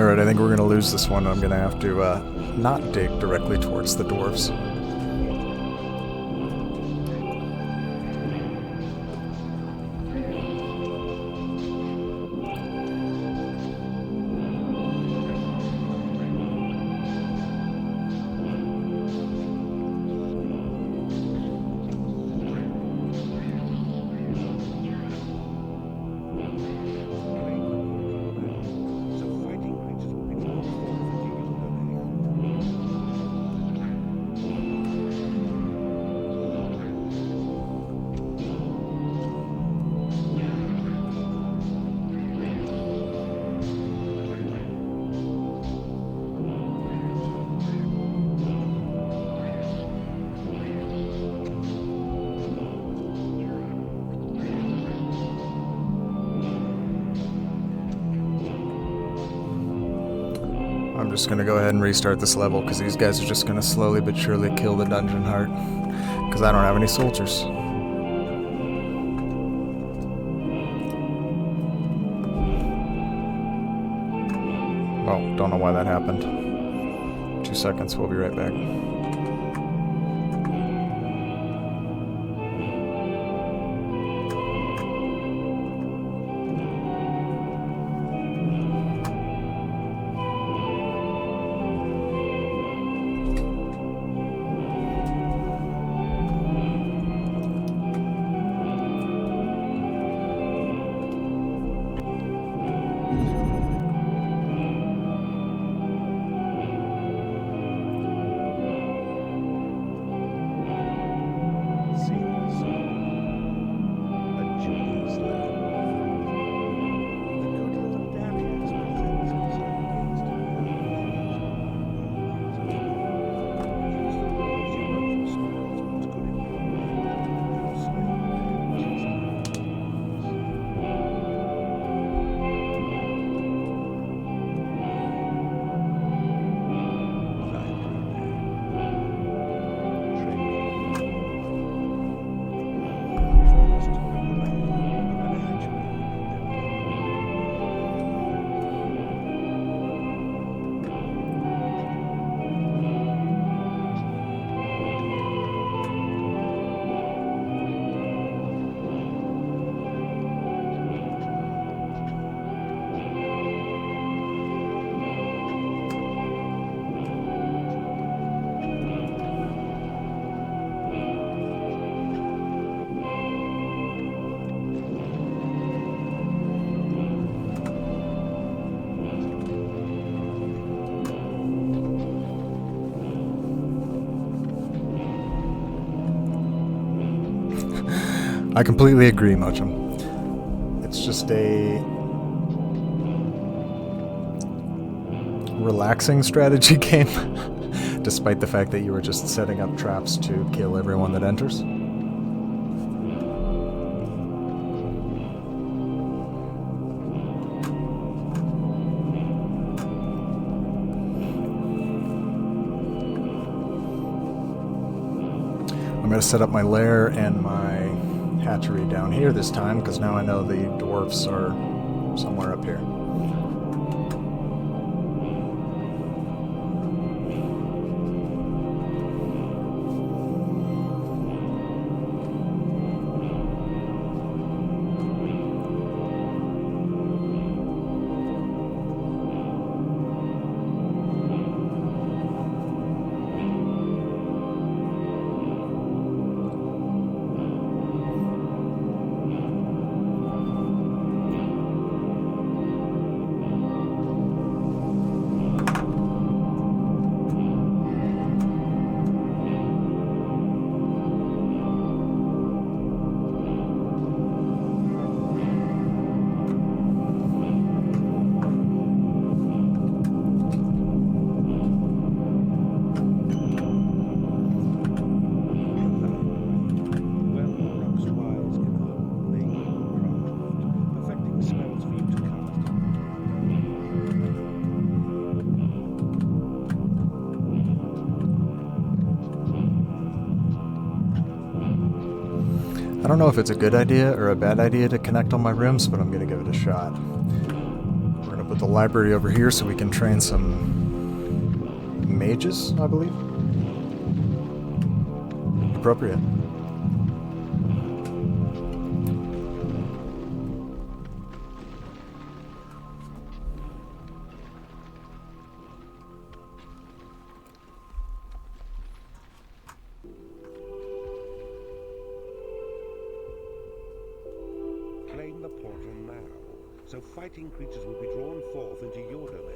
Alright, I think we're gonna lose this one. I'm gonna have to not dig directly towards the dwarves. So fighting creatures will be more fun for you, I'm just gonna go ahead and restart this level because these guys are just gonna slowly but surely kill the dungeon heart. Because I don't have any soldiers. Oh, don't know why that happened. 2 seconds, we'll be right back. I completely agree, Mochum. It's just a relaxing strategy game, despite the fact that you were just setting up traps to kill everyone that enters. I'm going to set up my lair and my hatchery down here this time, because now I know the dwarfs are somewhere up here. I don't know if it's a good idea or a bad idea to connect all my rooms, but I'm going to give it a shot. We're going to Put the library over here so we can train some mages, I believe. Appropriate. Claim the portal now, so fighting creatures will be drawn forth into your domain.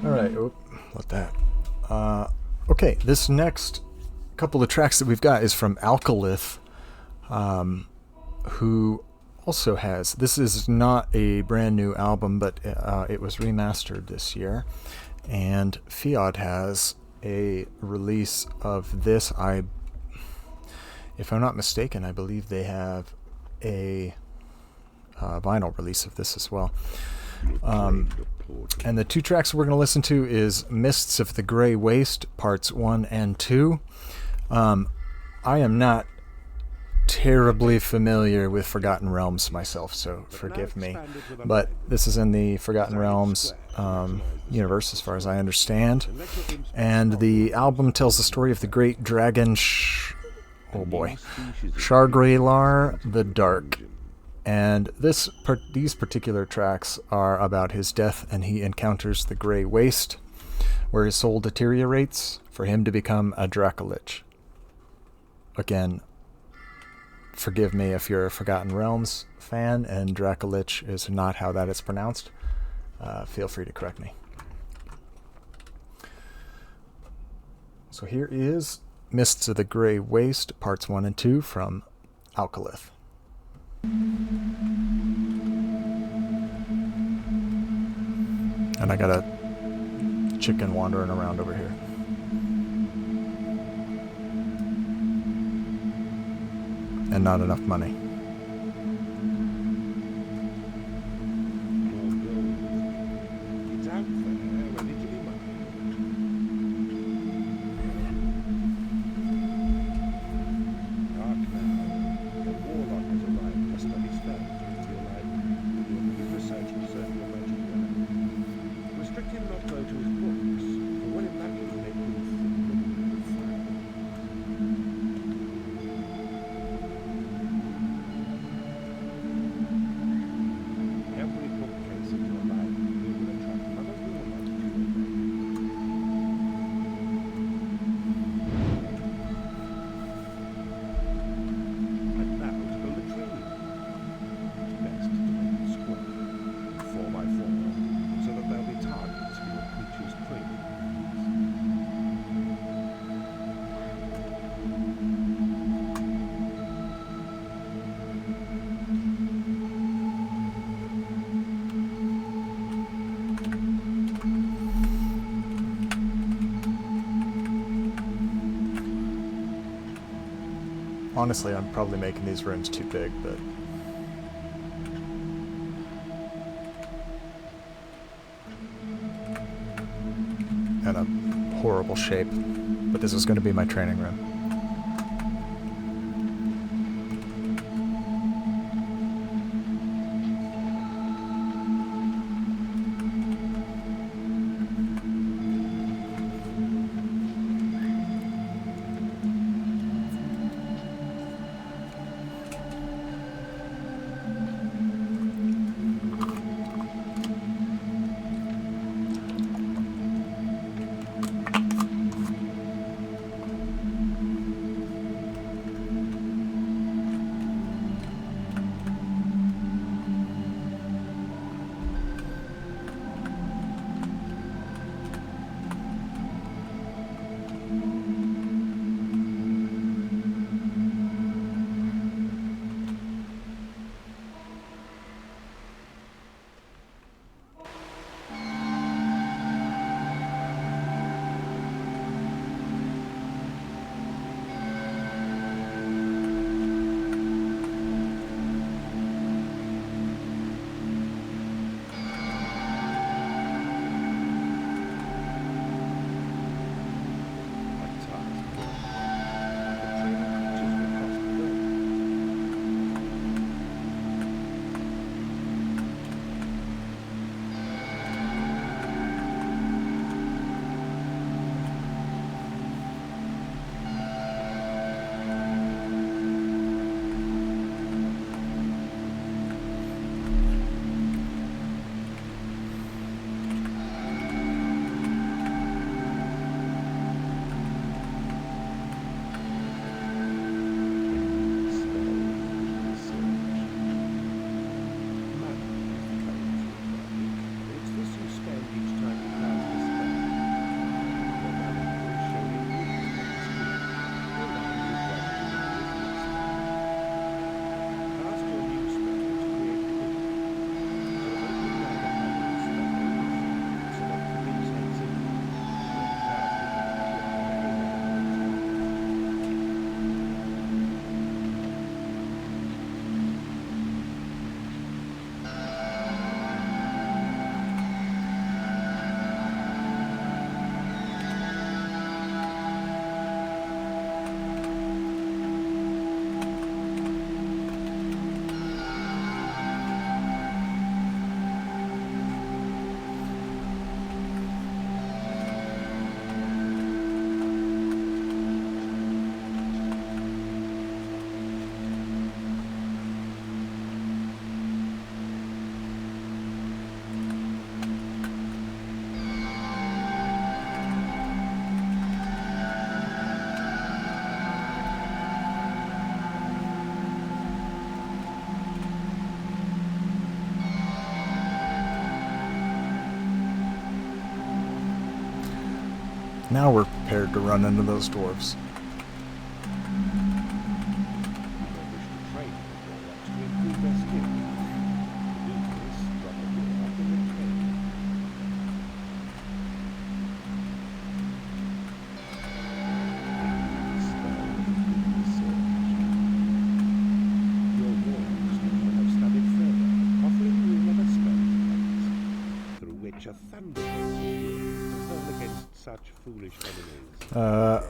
Alright, oh, what that? Okay, this next couple of tracks that we've got is from Alkalith, who also has, this is not a brand new album, but it was remastered this year, and Fiat has a release of this. If I'm not mistaken, I believe they have a vinyl release of this as well. And the two tracks we're going to listen to is Mists of the Grey Waste, Parts 1 and 2. I am not terribly familiar with Forgotten Realms myself, so forgive me. But this is in the Forgotten Realms universe, as far as I understand. And the album tells the story of the great dragon Shargraylar the Dark. And these particular tracks are about his death, and he encounters the Grey Waste, where his soul deteriorates for him to become a Dracolich. Again, forgive me if you're a Forgotten Realms fan and Dracolich is not how that is pronounced. Feel free to correct me. So here is Mists of the Grey Waste, Parts 1 and 2 from Alkalith. And I got a chicken wandering around over here. And not enough money. It's out there, ready to be mined. Dark now. The warlock has arrived to study spells during your life. Doing his research concerning your magic realm. Restrict him not though to his books, for when in that you may prove formidable fire. Every bookcase in your library will attract other warlocks to your domain. And now to build a tree. Best to make it square, 4 by 4, so that there'll be targets for your creature's training needs. Honestly, I'm probably making these rooms too big, but in a horrible shape. But this is going to be my training room. Now we're prepared to run into those dwarves.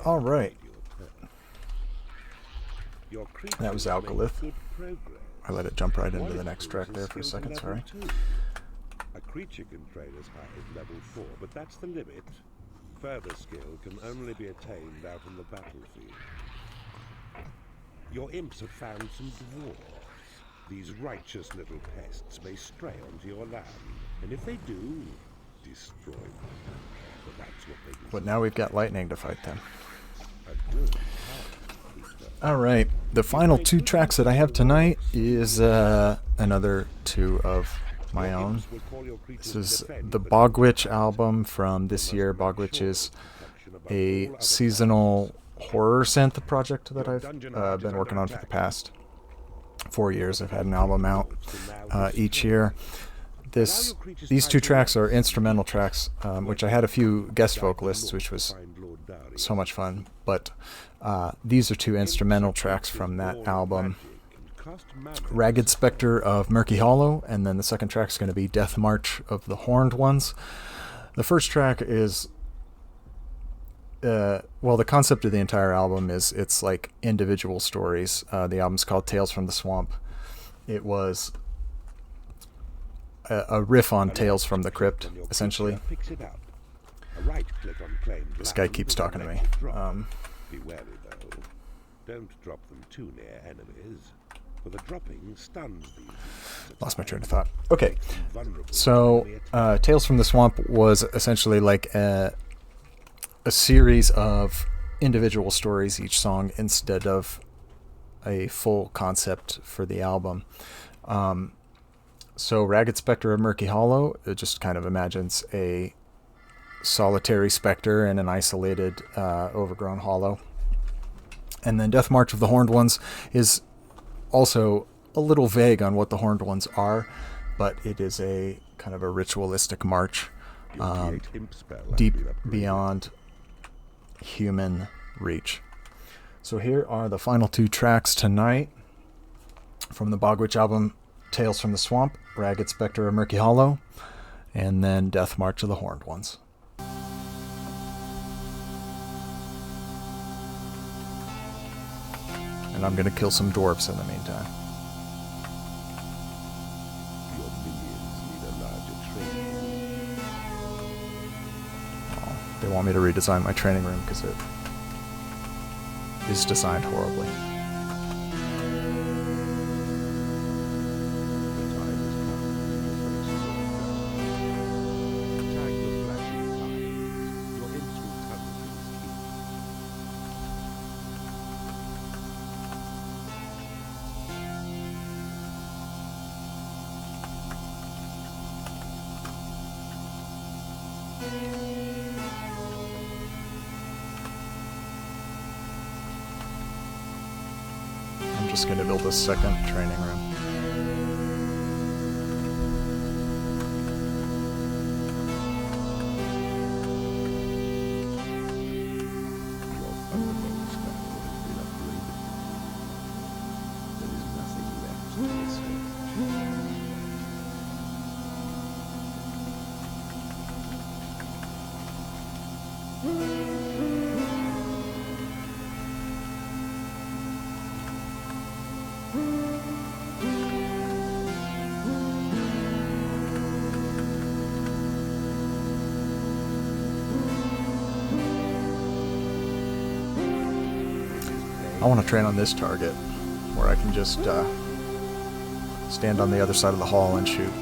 All right. That was Algolith. I let it jump right into the next track there for a second, sorry. A creature can train as high as level 4, but that's the limit. Further skill can only be attained out on the battlefield. Your imps have found some dwarves. These righteous little pests may stray onto your land, and if they do, destroy them. But that's what they do. But now we've got lightning to fight them. Alright, the final 2 tracks that I have tonight is another 2 of my own. This is the Bogwitch album from this year. Bogwitch is a seasonal horror synth project that I've been working on for the past 4 years. I've had an album out each year. These 2 tracks are instrumental tracks, which I had a few guest vocalists, which was so much fun, but these are 2 instrumental tracks from that album. Ragged Spectre of Murky Hollow, and then the second track is going to be Death March of the Horned Ones. The first track is, well, the concept of the entire album is it's like individual stories. The album's called Tales from the Swamp. It was a riff on Tales from the Crypt, essentially. This guy keeps talking to me. Be wary though. Don't drop them too near enemies, for the dropping stuns these. Lost my train of thought. Okay, so Tales from the Swamp was essentially like a series of individual stories, each song, instead of a full concept for the album. So Ragged Spectre of Murky Hollow, it just kind of imagines a solitary specter in an isolated, overgrown hollow. And then Death March of the Horned Ones is also a little vague on what the Horned Ones are, but it is a kind of a ritualistic march deep beyond human reach. So here are the final 2 tracks tonight from the Bogwitch album, Tales from the Swamp, Ragged Spectre of Murky Hollow, and then Death March of the Horned Ones. And I'm going to kill some dwarves in the meantime. Your minions need a larger training. Oh, they want me to redesign my training room because it is designed horribly. I'm just going to build a second training room. Your thunderbolt spell has been upgraded. There is nothing left to research. I want to train on this target where I can just stand on the other side of the hall and shoot.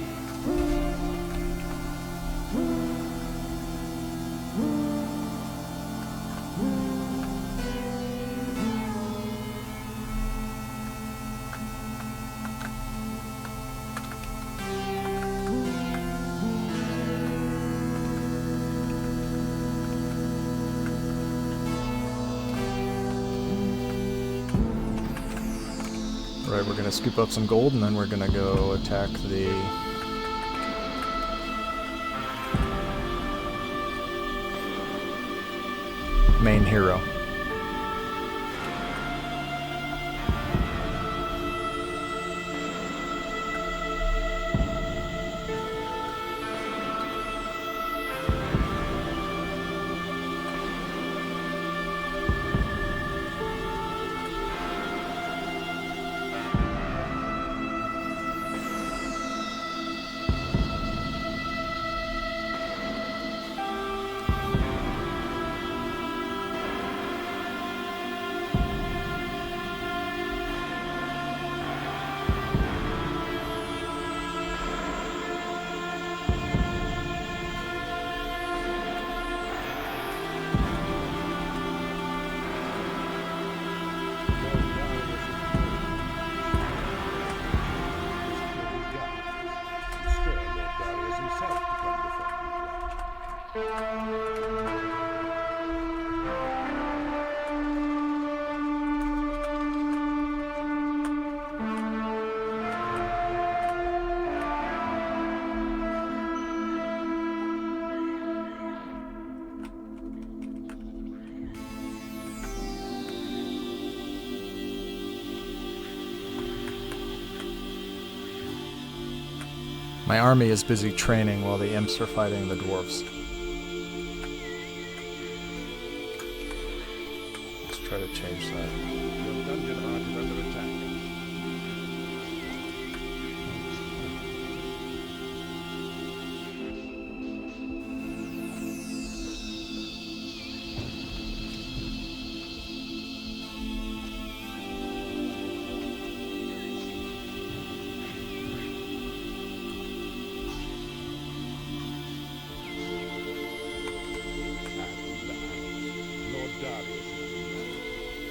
Alright, we're gonna scoop up some gold and then we're gonna go attack the main hero. My army is busy training while the imps are fighting the dwarves. Let's try to change that. Your dungeon heart is under attack.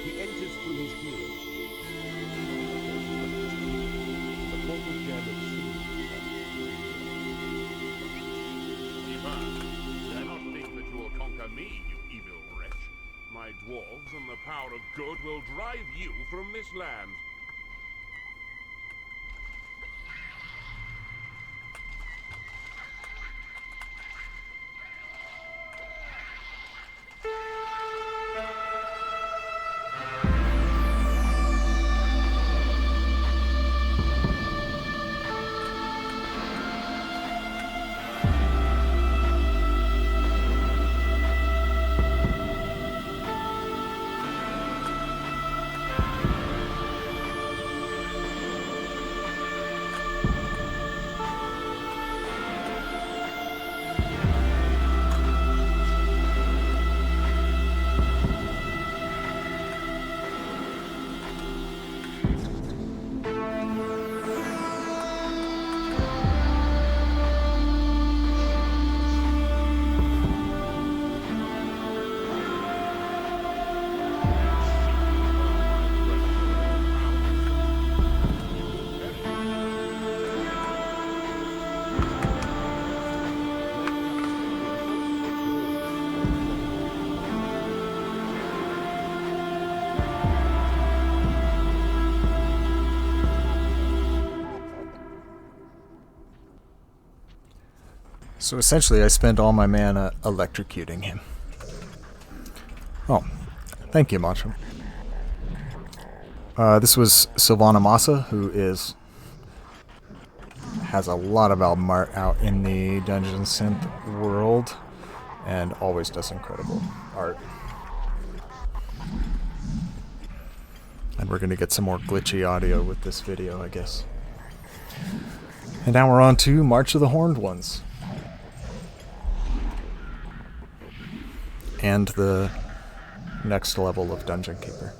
He enters through his heroes. The mortal gem of sin. Dare not think that you will conquer me, you evil wretch. My dwarves and the power of good will drive you from this land. So essentially I spent all my mana electrocuting him. Oh, thank you, Macho. This was Sylvana Massa, who has a lot of album art out in the Dungeon Synth world, and always does incredible art. And we're going to get some more glitchy audio with this video, I guess. And now we're on to March of the Horned Ones. And the next level of Dungeon Keeper.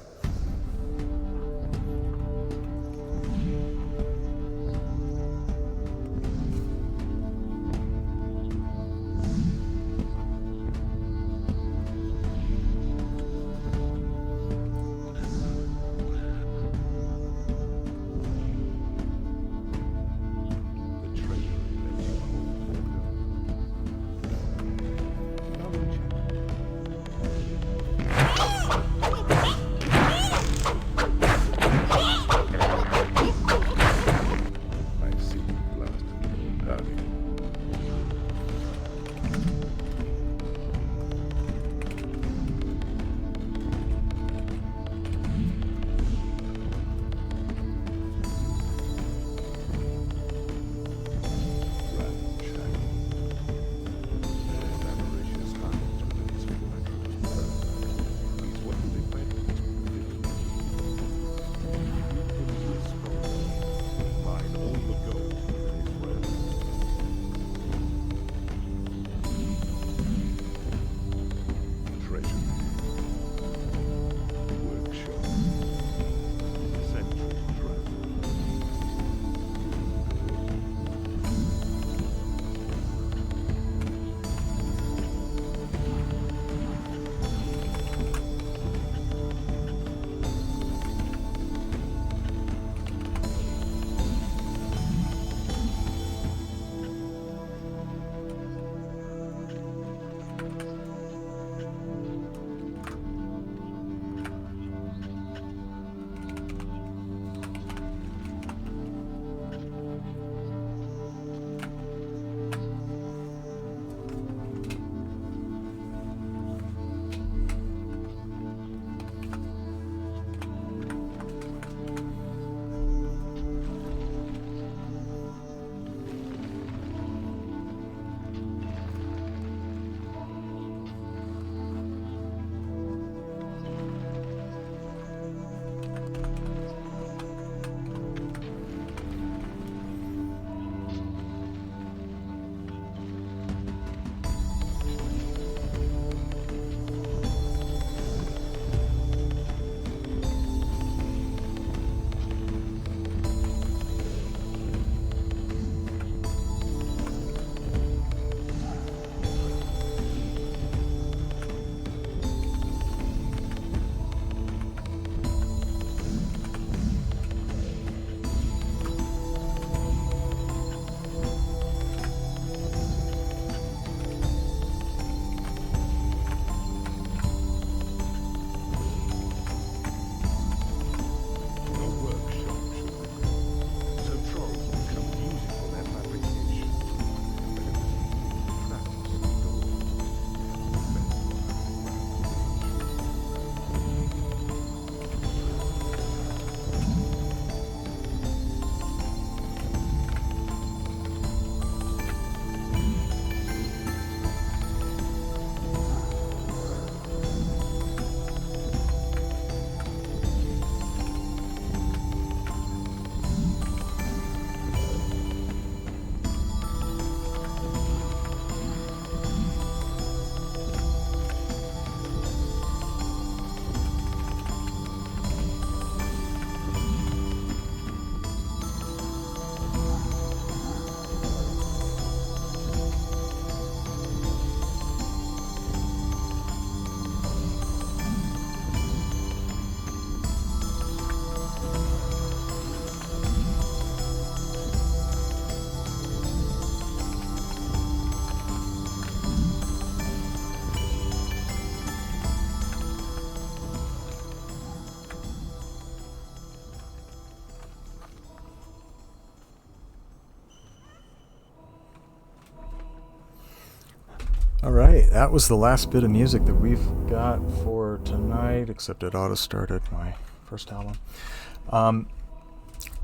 All right, that was the last bit of music that we've got for tonight, except it auto-started my first album.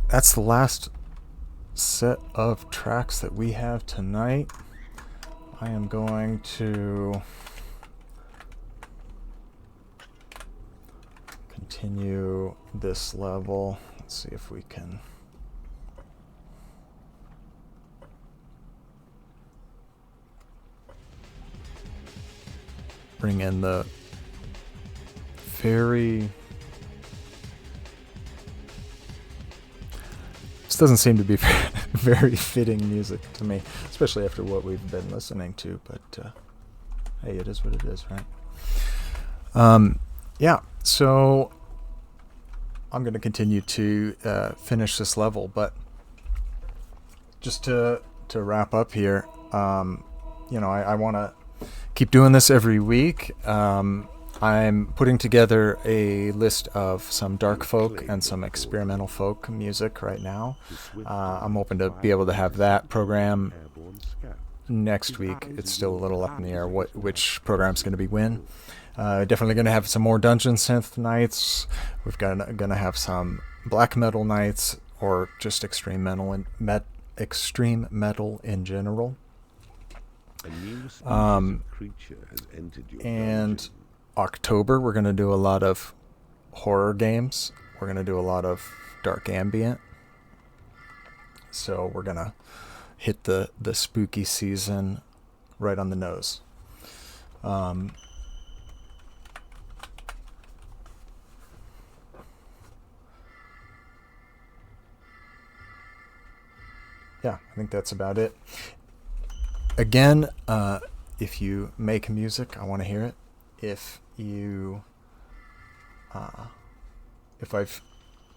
That's the last set of tracks that we have tonight. I am going to continue this level. Let's see if we can bring in the very... This doesn't seem to be very fitting music to me, especially after what we've been listening to, but hey, it is what it is, right? Yeah, so I'm going to continue to finish this level, but just to wrap up here, I want to keep doing this every week. I'm putting together a list of some dark folk and some experimental folk music right now. I'm hoping to be able to have that program next week. It's still a little up in the air which program's going to be when. Definitely going to have some more dungeon synth nights. We're going to have some black metal nights, or just extreme metal in general. And October, we're going to do a lot of horror games. We're going to do a lot of dark ambient. So we're going to hit the spooky season right on the nose. Yeah, I think that's about it. Again, if you make music, I want to hear it. If I've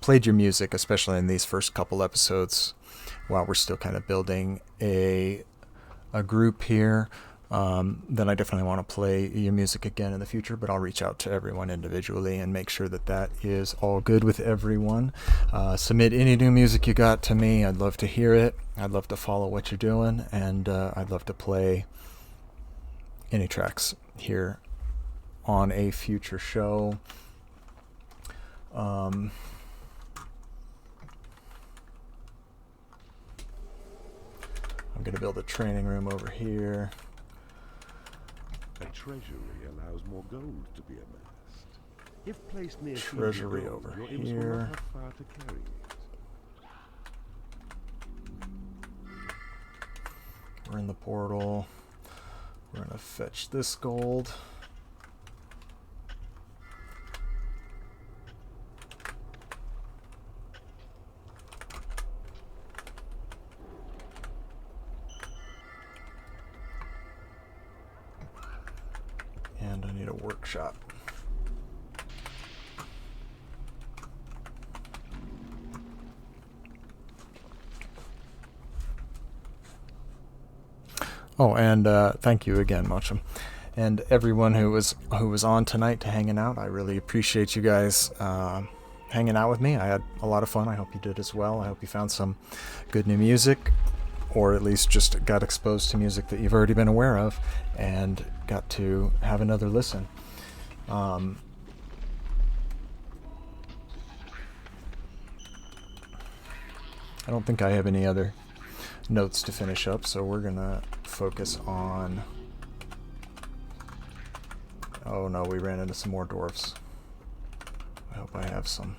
played your music, especially in these first couple episodes, while we're still kind of building a group here, then I definitely want to play your music again in the future, but I'll reach out to everyone individually and make sure that is all good with everyone. Submit any new music you got to me. I'd love to hear it. I'd love to follow what you're doing, and I'd love to play any tracks here on a future show. I'm going to build a training room over here. A treasury allows more gold to be amassed. If placed near Treasury gold, over your imps will here. not have far to carry it. We're in the portal. We're going to fetch this gold. And I need a workshop. Oh, and thank you again, Mochum, and everyone who was on tonight to hanging out. I really appreciate you guys hanging out with me. I had a lot of fun. I hope you did as well. I hope you found some good new music, or at least just got exposed to music that you've already been aware of and got to have another listen. I don't think I have any other notes to finish up, so we're gonna focus on... Oh no, we ran into some more dwarfs. I hope I have some.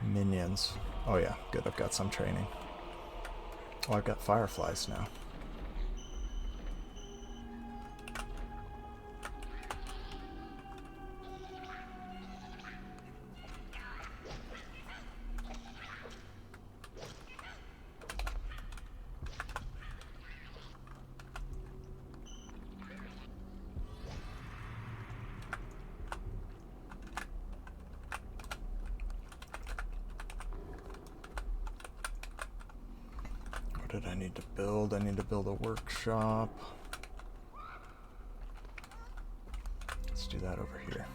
Minions. Oh yeah, good, I've got some training. Oh, I've got fireflies now. What did I need to build? I need to build a workshop. Let's do that over here.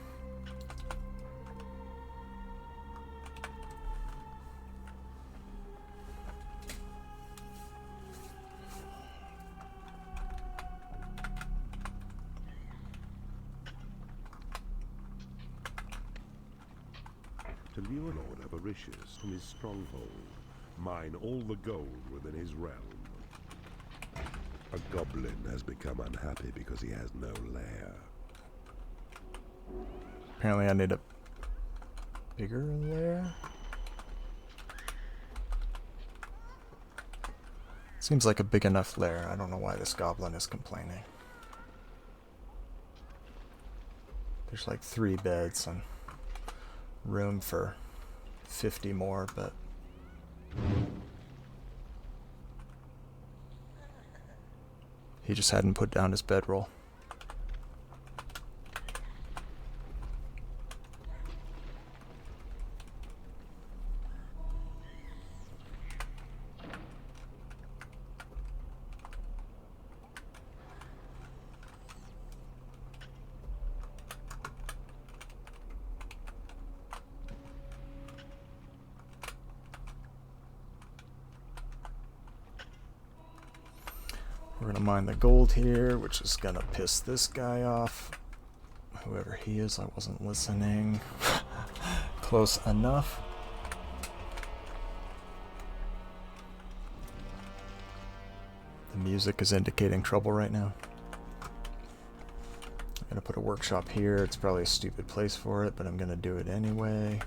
remove your Lord Avaricious from his stronghold. Mine all the gold within his realm. A goblin has become unhappy because he has no lair. Apparently I need a bigger lair. Seems like a big enough lair. I don't know why this goblin is complaining. There's like 3 beds and room for 50 more, but he just hadn't put down his bedroll. We're gonna mine the gold here, which is gonna piss this guy off. Whoever he is, I wasn't listening. Close enough. The music is indicating trouble right now. I'm gonna put a workshop here. It's probably a stupid place for it, but I'm gonna do it anyway.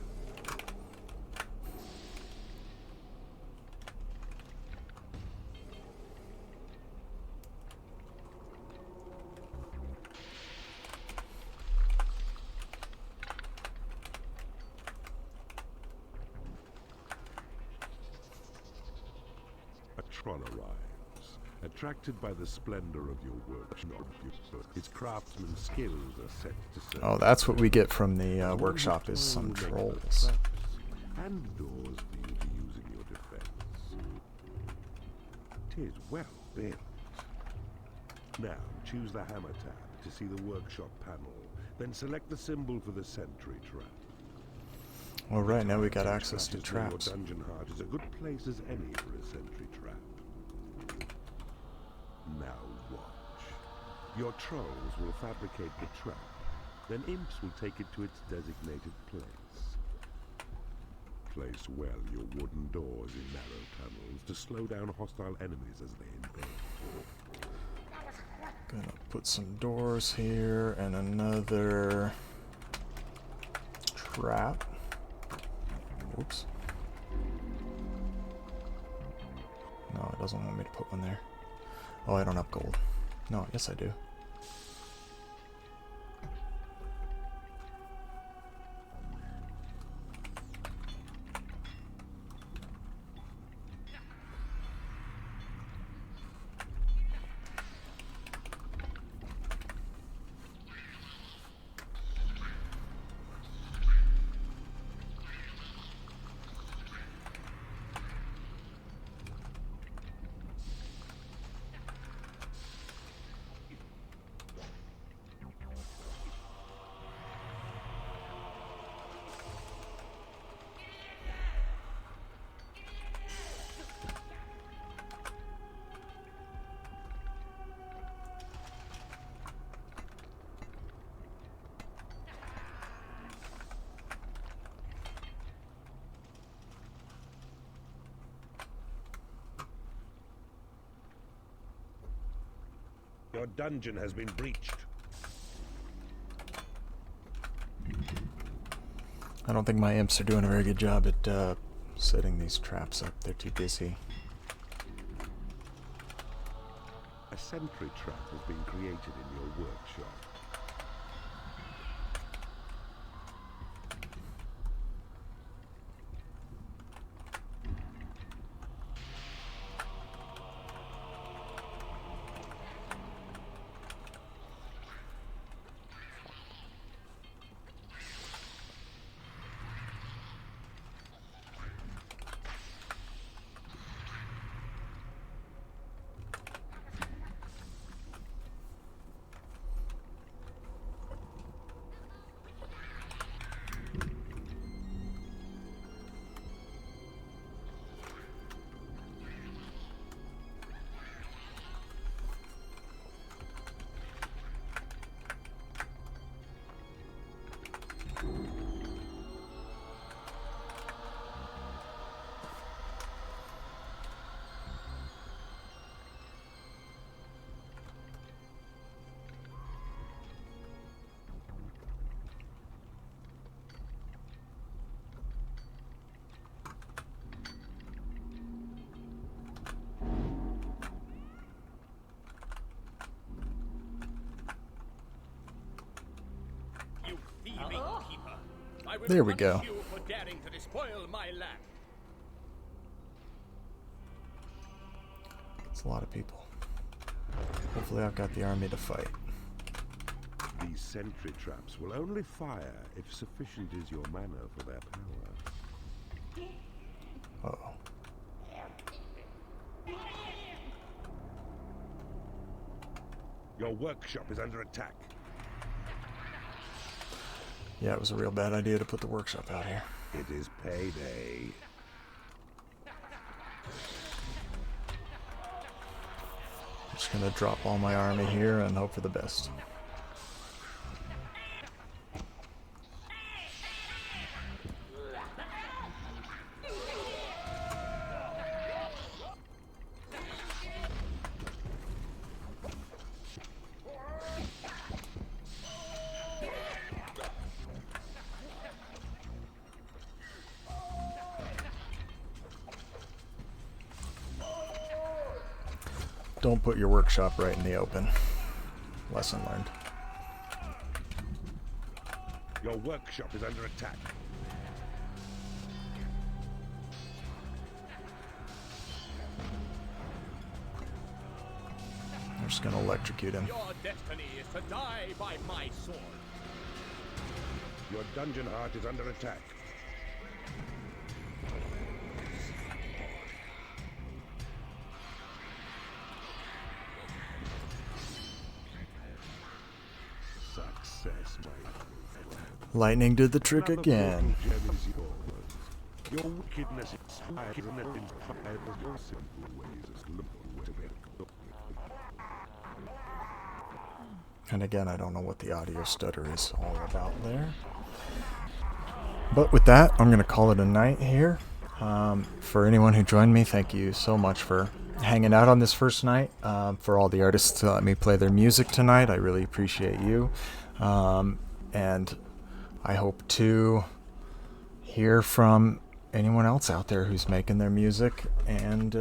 Tron arrives, attracted by the splendor of your workshop. His craftsman skills are set to serve. Oh, that's what we get from the workshop, is some trolls. And doors for you to use in your defense. 'Tis well built. Now, choose the hammer tab to see the workshop panel. Then select the symbol for the sentry trap. All right, now we got access to Your traps. dungeon heart is a good place as any for a sentry trap. Now watch. Your trolls will fabricate the trap. Then imps will take it to its designated place. Place well your wooden doors in narrow tunnels to slow down hostile enemies as they invade. Gonna put some doors here and another trap. Whoops. No, it doesn't want me to put one there. Oh, I don't have gold. No, yes I do. Your dungeon has been breached. I don't think my imps are doing a very good job at setting these traps up. They're too busy. A sentry trap has been created in your workshop. will There we punish go. you for daring to despoil my land. It's a lot of people. Hopefully I've got the army to fight. These sentry traps will only fire if sufficient is your mana for their power. Uh-oh. Your workshop is under attack. Yeah, it was a real bad idea to put the workshop out here. It is payday. I'm just gonna drop all my army here and hope for the best. Don't put your workshop right in the open. Lesson learned. Your workshop is under attack. I'm just gonna electrocute him. Your destiny is to die by my sword. Your dungeon heart is under attack. Success, my friend. Lightning did the trick Another again. purple gem is yours. Your wickedness is inspired of your simple ways as look to their And again, I don't know what the audio stutter is all about there. But with that, I'm going to call it a night here. For anyone who joined me, thank you so much for hanging out on this first night. For all the artists to let me play their music tonight, I really appreciate you. And I hope to hear from anyone else out there who's making their music. And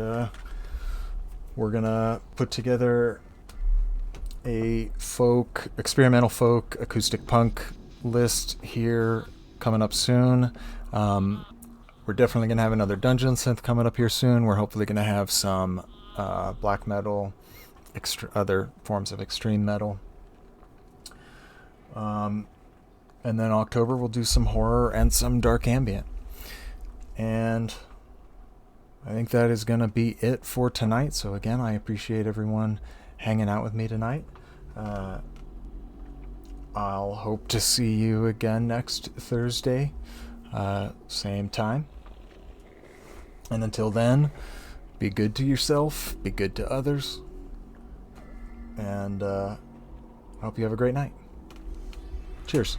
we're going to put together a experimental folk, acoustic punk list here coming up soon. We're definitely going to have another dungeon synth coming up here soon. We're hopefully going to have some black metal, other forms of extreme metal. And then October we'll do some horror and some dark ambient. And I think that is going to be it for tonight. So again, I appreciate everyone hanging out with me tonight. I'll hope to see you again next Thursday, same time. And until then, be good to yourself, be good to others, and I hope you have a great night. Cheers.